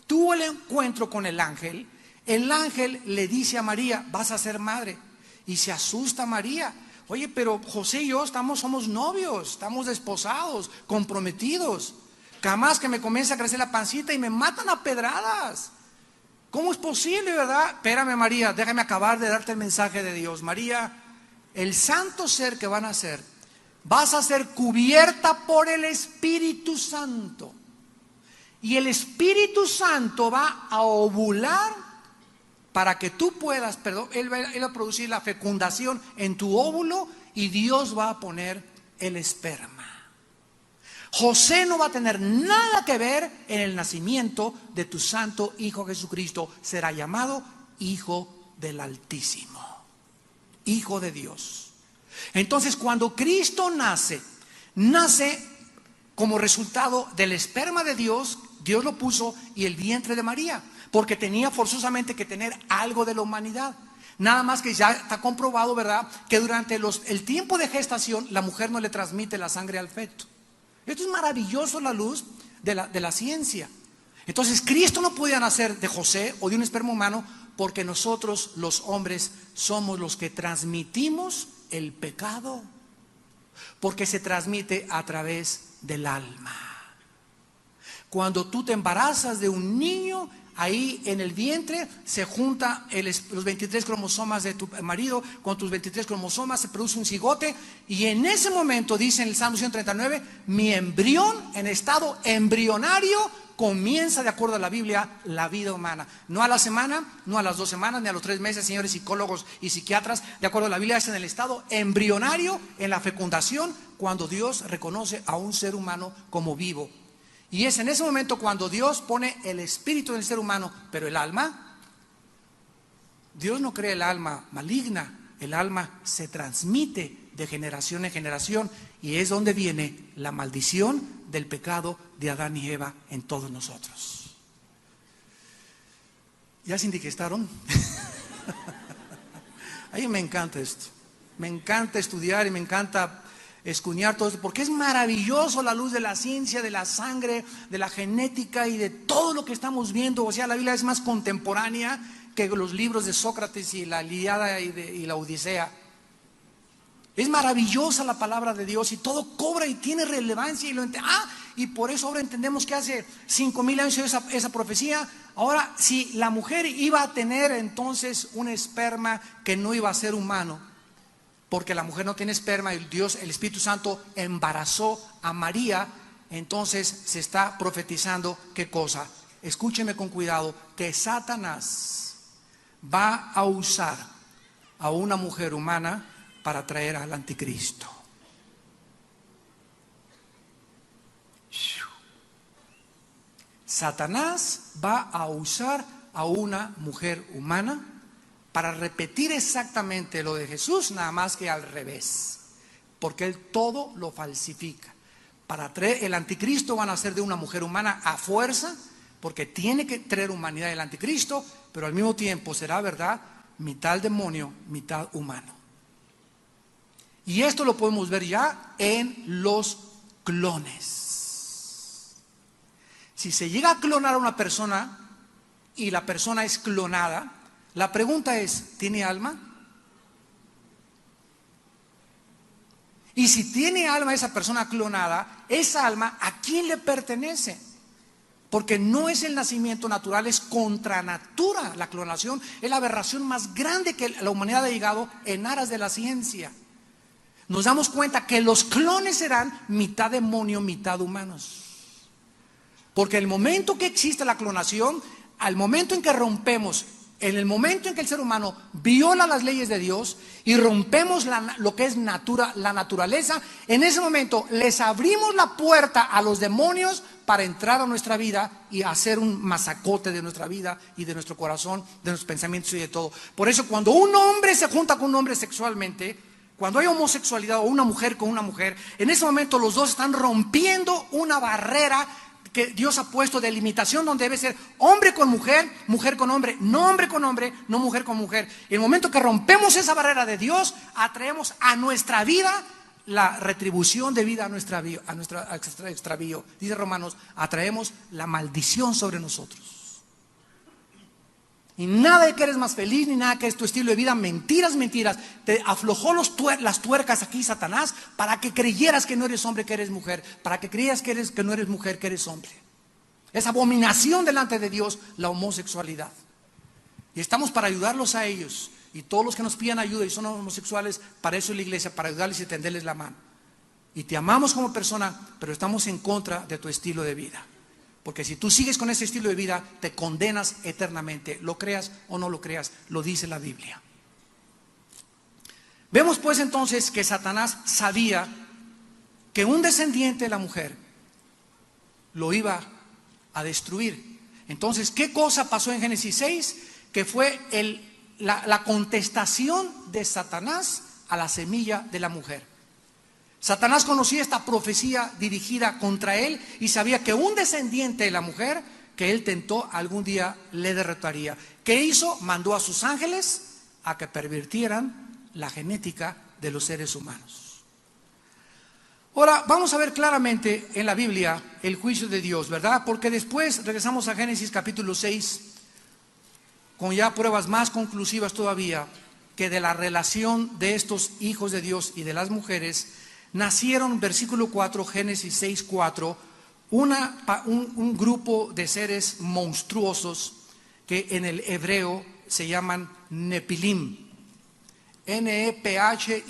tuvo el encuentro con el ángel le dice a María, vas a ser madre. Y se asusta María. Oye, pero José y yo somos novios, estamos desposados, comprometidos. Jamás que me comienza a crecer la pancita y me matan a pedradas. ¿Cómo es posible, verdad? Espérame, María, déjame acabar de darte el mensaje de Dios. María, el santo ser que van a ser, vas a ser cubierta por el Espíritu Santo. Y el Espíritu Santo va a ovular para que tú puedas, Él va a producir la fecundación en tu óvulo y Dios va a poner el esperma. José no va a tener nada que ver en el nacimiento de tu santo Hijo Jesucristo. Será llamado Hijo del Altísimo, Hijo de Dios. Entonces, cuando Cristo nace como resultado del esperma de Dios. Dios lo puso y el vientre de María, porque tenía forzosamente que tener algo de la humanidad. Nada más que ya está comprobado, ¿verdad?, que durante el tiempo de gestación la mujer no le transmite la sangre al feto. Esto es maravilloso, la luz de la ciencia. Entonces Cristo no podía nacer de José o de un esperma humano, porque nosotros los hombres somos los que transmitimos el pecado, porque se transmite a través del alma. Cuando tú te embarazas de un niño, ahí en el vientre se junta los 23 cromosomas de tu marido con tus 23 cromosomas, se produce un cigote, y en ese momento, dice en el Salmo 139, mi embrión en estado embrionario comienza, de acuerdo a la Biblia, la vida humana. No a la semana, no a las 2 semanas, ni a los 3 meses, señores psicólogos y psiquiatras. De acuerdo a la Biblia, es en el estado embrionario, en la fecundación, cuando Dios reconoce a un ser humano como vivo. Y es en ese momento cuando Dios pone el espíritu del ser humano, pero el alma, Dios no crea el alma maligna, el alma se transmite de generación en generación, y es donde viene la maldición del pecado de Adán y Eva en todos nosotros. ¿Ya se indigestaron? A mí me encanta esto, me encanta estudiar y me encanta escudriñar todo esto, porque es maravilloso la luz de la ciencia, de la sangre, de la genética y de todo lo que estamos viendo. O sea, la Biblia es más contemporánea que los libros de Sócrates y la Ilíada y la Odisea. Es maravillosa la palabra de Dios y todo cobra y tiene relevancia y por eso ahora entendemos que hace 5,000 años esa profecía. Ahora, si la mujer iba a tener entonces un esperma que no iba a ser humano, porque la mujer no tiene esperma y Dios, el Espíritu Santo, embarazó a María, entonces se está profetizando ¿qué cosa? Escúcheme con cuidado, que Satanás va a usar a una mujer humana para traer al anticristo. Satanás va a usar a una mujer humana para repetir exactamente lo de Jesús, nada más que al revés, porque él todo lo falsifica. Para traer el anticristo van a ser de una mujer humana a fuerza, porque tiene que traer humanidad el anticristo, pero al mismo tiempo será, ¿verdad?, mitad demonio, mitad humano. Y esto lo podemos ver ya en los clones. Si se llega a clonar a una persona y la persona es clonada, la pregunta es, ¿tiene alma? Y si tiene alma esa persona clonada, esa alma, ¿a quién le pertenece? Porque no es el nacimiento natural, es contra natura. La clonación es la aberración más grande que la humanidad ha llegado en aras de la ciencia. Nos damos cuenta que los clones serán mitad demonio, mitad humanos. Porque el momento que existe la clonación, al momento en que rompemos, en el momento en que el ser humano viola las leyes de Dios y rompemos lo que es la naturaleza, en ese momento les abrimos la puerta a los demonios para entrar a nuestra vida y hacer un masacote de nuestra vida y de nuestro corazón, de nuestros pensamientos y de todo. Por eso cuando un hombre se junta con un hombre sexualmente, cuando hay homosexualidad o una mujer con una mujer, en ese momento los dos están rompiendo una barrera que Dios ha puesto de limitación, donde debe ser hombre con mujer, mujer con hombre, no hombre con hombre, no mujer con mujer. En el momento que rompemos esa barrera de Dios, atraemos a nuestra vida la retribución de vida a nuestra extravío. Dice Romanos, atraemos la maldición sobre nosotros. Y nada de que eres más feliz, ni nada que es tu estilo de vida. Mentiras, mentiras. Te aflojó las tuercas aquí Satanás para que creyeras que no eres hombre, que eres mujer. Para que creyeras que no eres mujer, que eres hombre. Es abominación delante de Dios la homosexualidad. Y estamos para ayudarlos a ellos. Y todos los que nos pidan ayuda y son homosexuales, para eso es la iglesia, para ayudarles y tenderles la mano. Y te amamos como persona, pero estamos en contra de tu estilo de vida. Porque si tú sigues con ese estilo de vida, te condenas eternamente. Lo creas o no lo creas, lo dice la Biblia. Vemos pues entonces que Satanás sabía que un descendiente de la mujer lo iba a destruir. Entonces, ¿qué cosa pasó en Génesis 6? Que fue la contestación de Satanás a la semilla de la mujer. Satanás conocía esta profecía dirigida contra él y sabía que un descendiente de la mujer que él tentó algún día le derrotaría. ¿Qué hizo? Mandó a sus ángeles a que pervirtieran la genética de los seres humanos. Ahora vamos a ver claramente en la Biblia el juicio de Dios, ¿verdad? Porque después regresamos a Génesis capítulo 6 con ya pruebas más conclusivas todavía, que de la relación de estos hijos de Dios y de las mujeres nacieron, versículo 4, Génesis 6, 4, un grupo de seres monstruosos que en el hebreo se llaman Nepilim. N-E-P-H-I-L-I-M.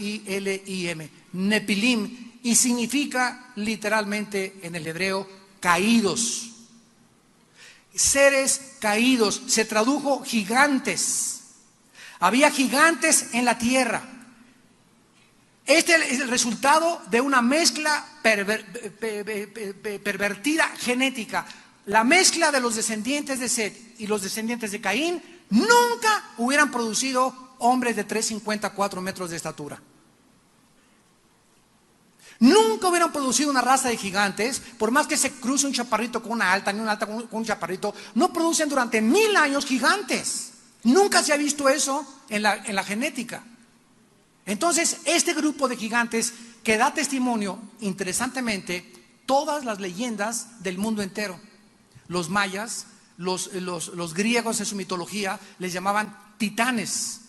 Nepilim. Y significa literalmente en el hebreo caídos. Seres caídos. Se tradujo gigantes. Había gigantes en la tierra. Este es el resultado de una mezcla pervertida genética. La mezcla de los descendientes de Set y los descendientes de Caín nunca hubieran producido hombres de 3,50, 4 metros de estatura. Nunca hubieran producido una raza de gigantes, por más que se cruce un chaparrito con una alta, ni una alta con un chaparrito, no producen durante 1000 años gigantes. Nunca se ha visto eso en la genética. Entonces, este grupo de gigantes que da testimonio, interesantemente, todas las leyendas del mundo entero. Los mayas, los griegos en su mitología les llamaban titanes.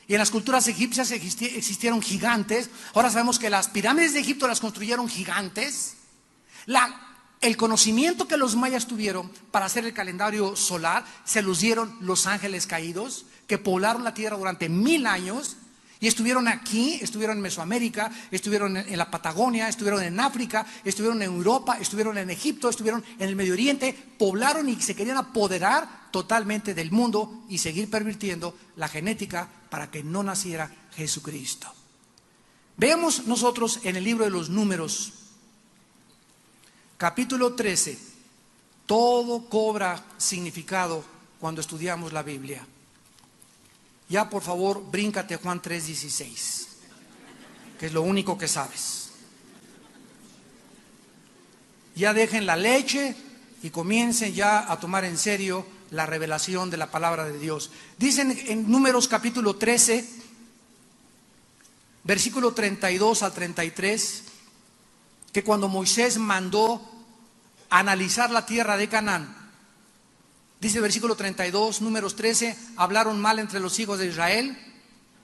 Y en las culturas egipcias existieron gigantes. Ahora sabemos que las pirámides de Egipto las construyeron gigantes. El conocimiento que los mayas tuvieron para hacer el calendario solar se los dieron los ángeles caídos, que poblaron la tierra durante 1000 años. Y estuvieron aquí, estuvieron en Mesoamérica, estuvieron en la Patagonia, estuvieron en África, estuvieron en Europa, estuvieron en Egipto, estuvieron en el Medio Oriente, poblaron y se querían apoderar totalmente del mundo y seguir pervirtiendo la genética para que no naciera Jesucristo. Veamos nosotros en el libro de los Números, capítulo 13, todo cobra significado cuando estudiamos la Biblia. Ya por favor, bríncate Juan 3:16, que es lo único que sabes. Ya dejen la leche y comiencen ya a tomar en serio la revelación de la palabra de Dios. Dicen en Números capítulo 13, versículo 32 al 33, que cuando Moisés mandó analizar la tierra de Canaán, dice el versículo 32, Números 13, hablaron mal entre los hijos de Israel,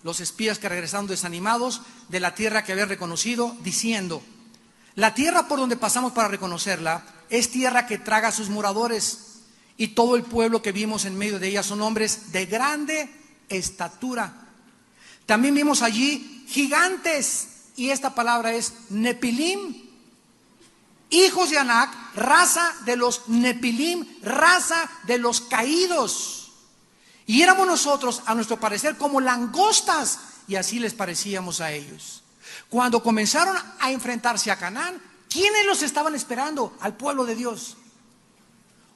los espías que regresaron desanimados de la tierra que habían reconocido, diciendo: la tierra por donde pasamos para reconocerla es tierra que traga a sus moradores, y todo el pueblo que vimos en medio de ella son hombres de grande estatura. También vimos allí gigantes, y esta palabra es Nepilim, hijos de Anac, raza de los Nepilim, raza de los caídos. Y éramos nosotros, a nuestro parecer, como langostas, y así les parecíamos a ellos. Cuando comenzaron a enfrentarse a Canaán, ¿quiénes los estaban esperando? Al pueblo de Dios.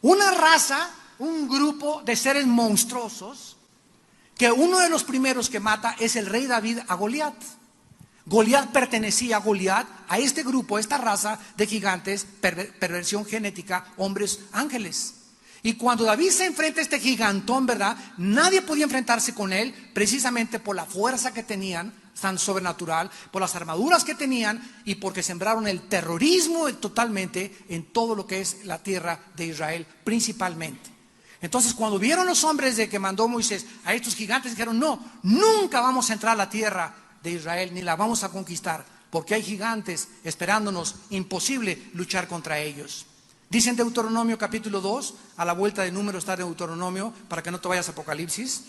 Una raza, un grupo de seres monstruosos, que uno de los primeros que mata es el rey David a Goliat. Goliat pertenecía a este grupo, a esta raza de gigantes, perversión genética, hombres ángeles. Y cuando David se enfrenta a este gigantón, ¿verdad? Nadie podía enfrentarse con él, precisamente por la fuerza que tenían, tan sobrenatural, por las armaduras que tenían, y porque sembraron el terrorismo totalmente en todo lo que es la tierra de Israel, principalmente. Entonces, cuando vieron los hombres de que mandó Moisés a estos gigantes, dijeron: no, nunca vamos a entrar a la tierra de Israel, ni la vamos a conquistar, porque hay gigantes esperándonos, imposible luchar contra ellos. Dice en Deuteronomio capítulo 2, a la vuelta de número está Deuteronomio, para que no te vayas a Apocalipsis.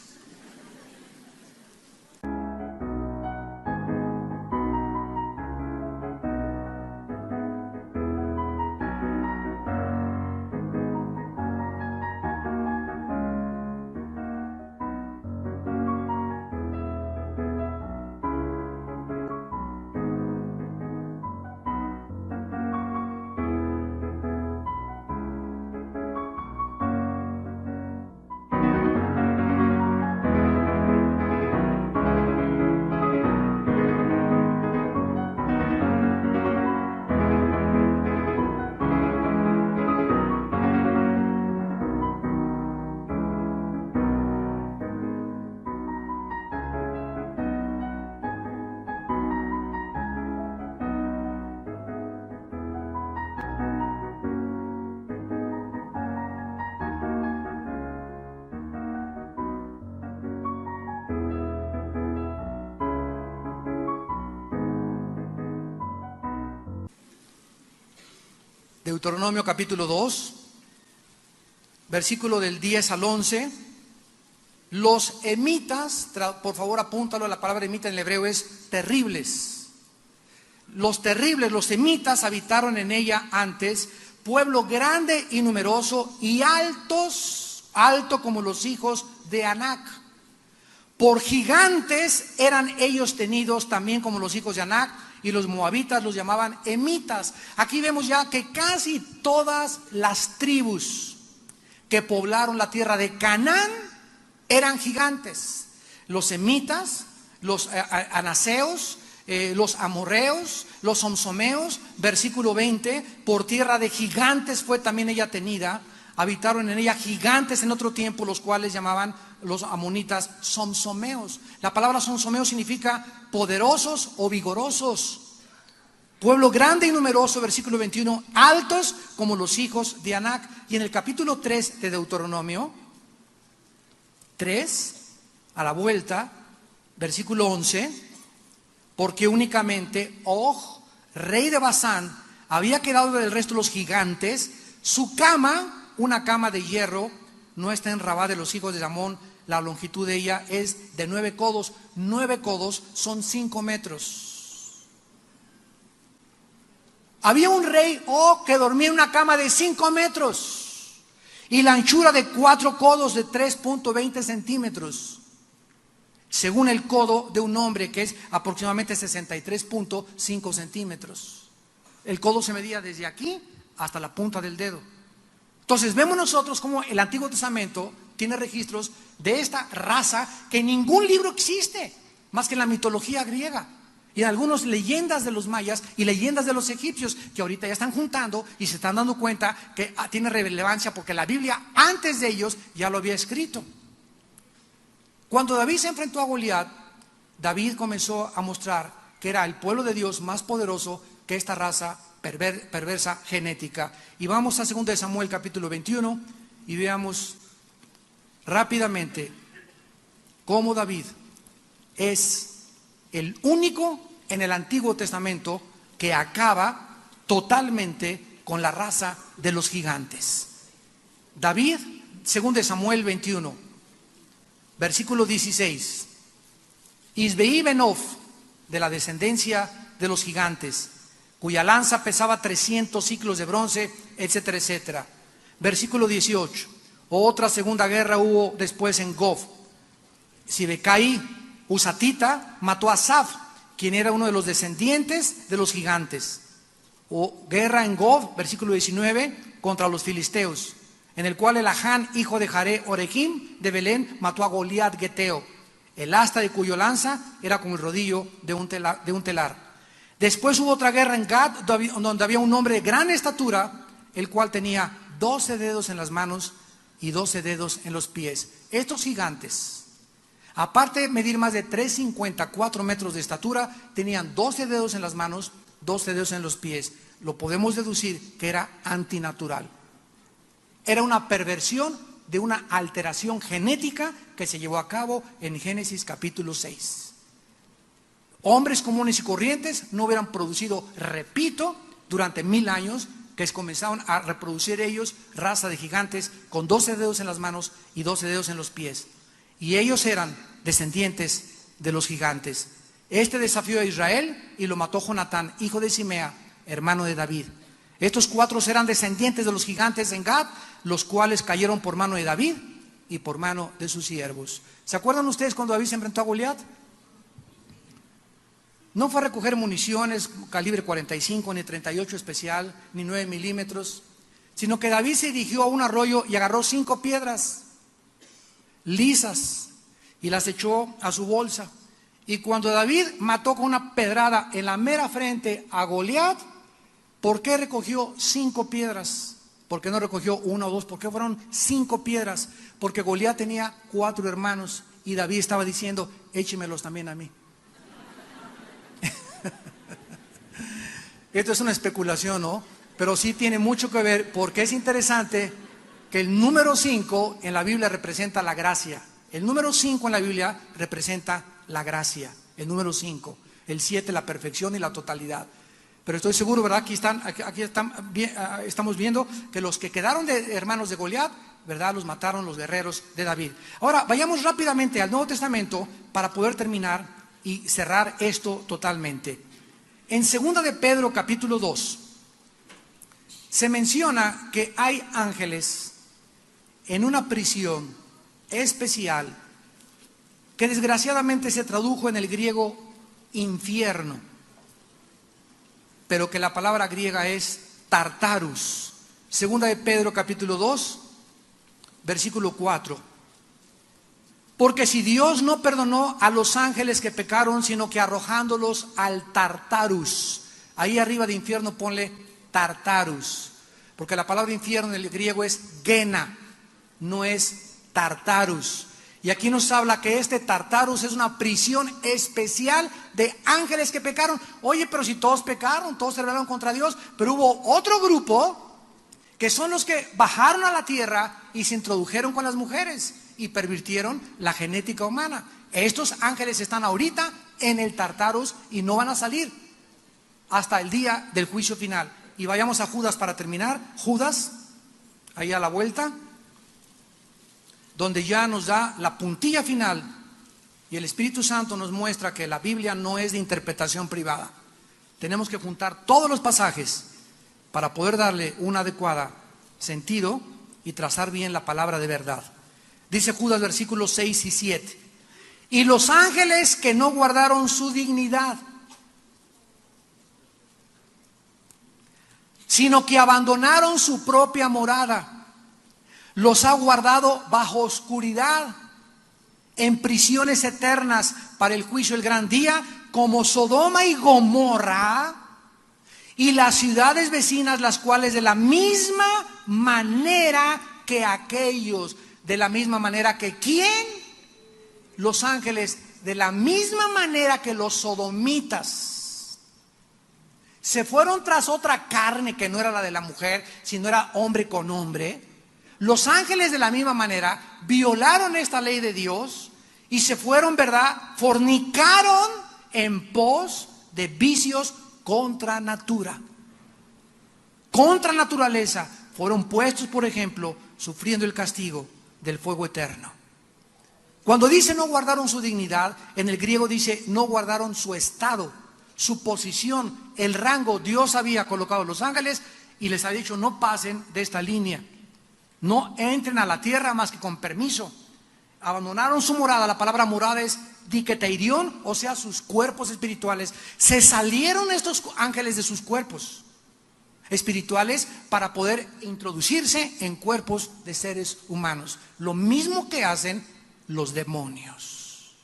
Deuteronomio capítulo 2, versículo del 10 al 11. Los emitas, por favor apúntalo, la palabra emita en el hebreo es terribles. Los terribles, los emitas habitaron en ella antes, pueblo grande y numeroso y alto como los hijos de Anac. Por gigantes eran ellos tenidos también como los hijos de Anac, y los moabitas los llamaban emitas. Aquí vemos ya que casi todas las tribus que poblaron la tierra de Canaán eran gigantes. Los emitas, los anaseos, los amorreos, los somsomeos, versículo 20, por tierra de gigantes fue también ella tenida. Habitaron en ella gigantes en otro tiempo, los cuales llamaban los amonitas somsomeos. La palabra somsomeo significa poderosos o vigorosos. Pueblo grande y numeroso, versículo 21, altos como los hijos de Anac. Y en el capítulo 3 de Deuteronomio 3, a la vuelta, versículo 11, porque únicamente Og, rey de Basán, había quedado del resto de los gigantes. Su cama, una cama de hierro, no está en Rabá de los hijos de Amón. La longitud de ella es de 9 codos. 9 codos son 5 metros. Había un rey que dormía en una cama de 5 metros y la anchura de 4 codos de 3.20 centímetros, según el codo de un hombre, que es aproximadamente 63.5 centímetros. El codo se medía desde aquí hasta la punta del dedo. Entonces vemos nosotros cómo el Antiguo Testamento tiene registros de esta raza que en ningún libro existe, más que en la mitología griega y en algunas leyendas de los mayas y leyendas de los egipcios, que ahorita ya están juntando y se están dando cuenta que tiene relevancia, porque la Biblia antes de ellos ya lo había escrito. Cuando David se enfrentó a Goliat, David comenzó a mostrar que era el pueblo de Dios más poderoso que esta raza perversa genética. Y vamos a 2 de Samuel capítulo 21 y veamos rápidamente cómo David es el único en el Antiguo Testamento que acaba totalmente con la raza de los gigantes. David, 2 Samuel 21, versículo 16. Isbeí Benof, de la descendencia de los gigantes, cuya lanza pesaba 300 ciclos de bronce, etcétera, etcétera. Versículo 18. Otra segunda guerra hubo después en Gof. Sibecaí, Usatita, mató a Saf, quien era uno de los descendientes de los gigantes. O guerra en Gof, versículo 19, contra los filisteos, en el cual Elahán, hijo de Jaré Orejim de Belén, mató a Goliat Geteo, el asta de cuyo lanza era como el rodillo de un telar. Después hubo otra guerra en Gad, donde había un hombre de gran estatura, el cual tenía 12 dedos en las manos y 12 dedos en los pies. Estos gigantes, aparte de medir más de 3,54 metros de estatura, tenían 12 dedos en las manos, 12 dedos en los pies. Lo podemos deducir que era antinatural. Era una perversión de una alteración genética que se llevó a cabo en Génesis capítulo 6. Hombres comunes y corrientes no hubieran producido, repito, durante 1000 años, que comenzaron a reproducir ellos raza de gigantes con 12 dedos en las manos y 12 dedos en los pies. Y ellos eran descendientes de los gigantes. Este desafió a Israel y lo mató Jonatán, hijo de Simea, hermano de David. Estos 4 eran descendientes de los gigantes en Gad, los cuales cayeron por mano de David y por mano de sus siervos. ¿Se acuerdan ustedes cuando David se enfrentó a Goliat? No fue a recoger municiones calibre 45, ni 38 especial, ni 9 milímetros, sino que David se dirigió a un arroyo y agarró 5 piedras lisas y las echó a su bolsa. Y cuando David mató con una pedrada en la mera frente a Goliat, ¿por qué recogió 5 piedras? ¿Por qué no recogió 1 o 2? ¿Por qué fueron 5 piedras? Porque Goliat tenía 4 hermanos y David estaba diciendo, échemelos también a mí. Esto es una especulación, ¿no? Pero sí tiene mucho que ver, porque es interesante que el número 5 en la Biblia representa la gracia. El número 5 en la Biblia representa la gracia. El número 5. El 7, la perfección y la totalidad. Pero estoy seguro, ¿verdad? Aquí estamos viendo que los que quedaron de hermanos de Goliat, ¿verdad? Los mataron los guerreros de David. Ahora, vayamos rápidamente al Nuevo Testamento para poder terminar y cerrar esto totalmente. En 2 de Pedro capítulo 2 se menciona que hay ángeles en una prisión especial que desgraciadamente se tradujo en el griego infierno, pero que la palabra griega es Tartarus. 2 de Pedro capítulo 2 versículo 4. Porque si Dios no perdonó a los ángeles que pecaron, sino que arrojándolos al Tartarus, ahí arriba de infierno ponle Tartarus, porque la palabra infierno en el griego es Gena, no es Tartarus. Y aquí nos habla que este Tartarus es una prisión especial de ángeles que pecaron. Oye, pero si todos pecaron, todos se rebelaron contra Dios, pero hubo otro grupo que son los que bajaron a la tierra y se introdujeron con las mujeres y pervirtieron la genética humana. Estos ángeles están ahorita en el Tartarus y no van a salir hasta el día del juicio final. Y vayamos a Judas para terminar. Judas, ahí a la vuelta, donde ya nos da la puntilla final y el Espíritu Santo nos muestra que la Biblia no es de interpretación privada. Tenemos que juntar todos los pasajes para poder darle un adecuado sentido y trazar bien la palabra de verdad. Dice Judas versículos 6 y 7. Y los ángeles que no guardaron su dignidad, sino que abandonaron su propia morada, los ha guardado bajo oscuridad, en prisiones eternas para el juicio del gran día, como Sodoma y Gomorra y las ciudades vecinas, las cuales de la misma manera que aquellos, de la misma manera que ¿quién? Los ángeles, de la misma manera que los sodomitas se fueron tras otra carne que no era la de la mujer, sino era hombre con hombre. Los ángeles de la misma manera violaron esta ley de Dios y se fueron, ¿verdad? Fornicaron en pos de vicios contra natura. contra naturaleza fueron puestos, por ejemplo, sufriendo el castigo del fuego eterno. Cuando dice no guardaron su dignidad, en el griego dice no guardaron su estado, su posición, el rango. Dios había colocado a los ángeles y les había dicho no pasen de esta línea, no entren a la tierra más que con permiso. Abandonaron su morada. La palabra morada es diketeirion, o sea, sus cuerpos espirituales. Se salieron estos ángeles de sus cuerpos espirituales para poder introducirse en cuerpos de seres humanos. Lo mismo que hacen los demonios,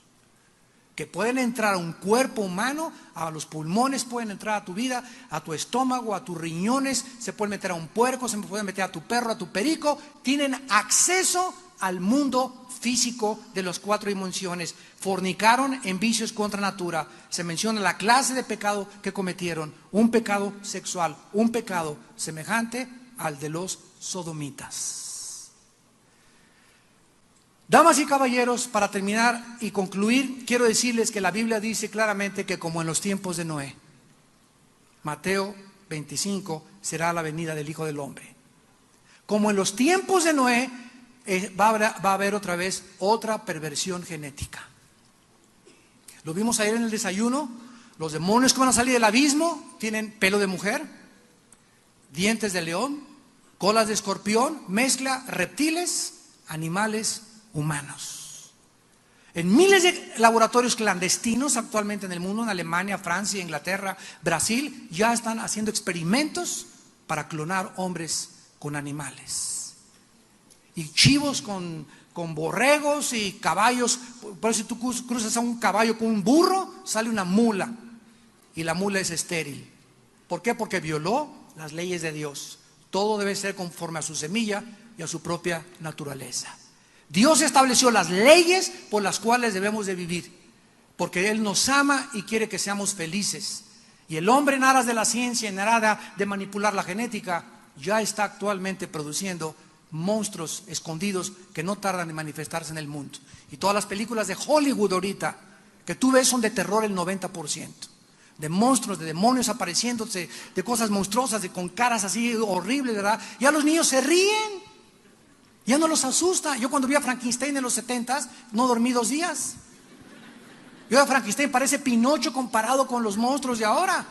que pueden entrar a un cuerpo humano, a los pulmones pueden entrar a tu vida, a tu estómago, a tus riñones, se pueden meter a un puerco, se pueden meter a tu perro, a tu perico. Tienen acceso al mundo físico de las 4 dimensiones. Fornicaron en vicios contra natura. Se menciona la clase de pecado que cometieron, un pecado sexual, un pecado semejante al de los sodomitas. Damas y caballeros, para terminar y concluir, quiero decirles que la Biblia dice claramente que como en los tiempos de Noé, Mateo 25, será la venida del Hijo del Hombre. Como en los tiempos de Noé, va a haber otra vez otra perversión genética. Lo vimos ayer en el desayuno. Los demonios que van a salir del abismo tienen pelo de mujer, dientes de león, colas de escorpión, mezcla reptiles, animales, humanos. En miles de laboratorios clandestinos actualmente en el mundo, en Alemania, Francia, Inglaterra, Brasil, ya están haciendo experimentos para clonar hombres con animales. Y chivos con borregos y caballos. Por eso si tú cruzas a un caballo con un burro, sale una mula. Y la mula es estéril. ¿Por qué? Porque violó las leyes de Dios. Todo debe ser conforme a su semilla y a su propia naturaleza. Dios estableció las leyes por las cuales debemos de vivir, porque Él nos ama y quiere que seamos felices. Y el hombre en aras de la ciencia, en aras de manipular la genética, ya está actualmente produciendo monstruos escondidos que no tardan en manifestarse en el mundo. Y todas las películas de Hollywood ahorita que tú ves son de terror el 90%. De monstruos, de demonios apareciéndose, de cosas monstruosas, con caras así horribles, ¿verdad? Ya los niños se ríen, ya no los asusta. Yo cuando vi a Frankenstein en los 70s, no dormí 2 días. Yo a Frankenstein parece Pinocho comparado con los monstruos de ahora.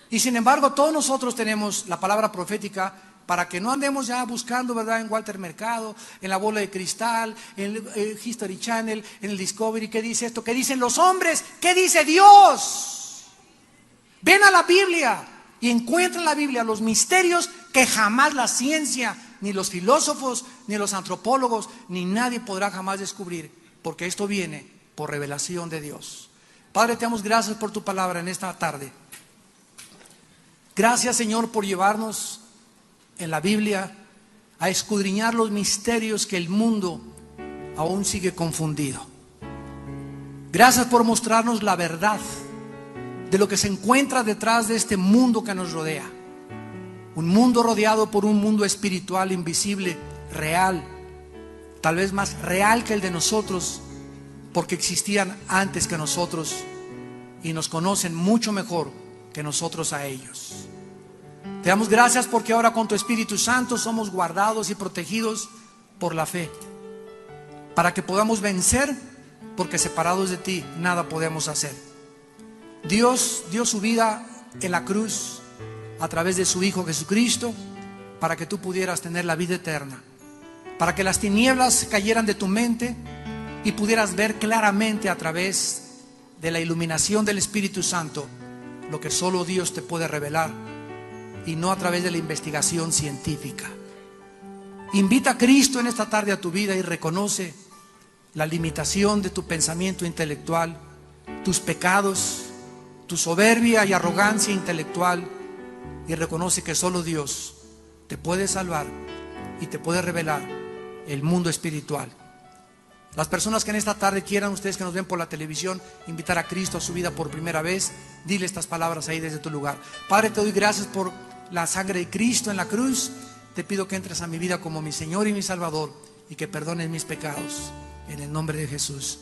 Y sin embargo, todos nosotros tenemos la palabra profética para que no andemos ya buscando, ¿verdad?, en Walter Mercado, en la bola de cristal, en el History Channel, en el Discovery. ¿Qué dice esto? ¿Qué dicen los hombres? ¿Qué dice Dios? Ven a la Biblia y encuentra en la Biblia los misterios que jamás la ciencia, ni los filósofos, ni los antropólogos, ni nadie podrá jamás descubrir, porque esto viene por revelación de Dios. Padre, te damos gracias por tu palabra en esta tarde. Gracias, Señor, por llevarnos en la Biblia a escudriñar los misterios que el mundo aún sigue confundido. Gracias por mostrarnos la verdad de lo que se encuentra detrás de este mundo que nos rodea. Un mundo rodeado por un mundo espiritual invisible, real, tal vez más real que el de nosotros, porque existían antes que nosotros y nos conocen mucho mejor que nosotros a ellos. Te damos gracias porque ahora con tu Espíritu Santo somos guardados y protegidos por la fe, para que podamos vencer, porque separados de ti nada podemos hacer. Dios dio su vida en la cruz a través de su Hijo Jesucristo para que tú pudieras tener la vida eterna, para que las tinieblas cayeran de tu mente y pudieras ver claramente a través de la iluminación del Espíritu Santo lo que solo Dios te puede revelar, y no a través de la investigación científica. Invita a Cristo en esta tarde a tu vida y reconoce la limitación de tu pensamiento intelectual, tus pecados, tu soberbia y arrogancia intelectual, y reconoce que solo Dios te puede salvar y te puede revelar el mundo espiritual. Las personas que en esta tarde quieran, ustedes que nos ven por la televisión, invitar a Cristo a su vida por primera vez, dile estas palabras ahí desde tu lugar. Padre, te doy gracias por la sangre de Cristo en la cruz. Te pido que entres a mi vida como mi Señor y mi Salvador y que perdones mis pecados. En el nombre de Jesús.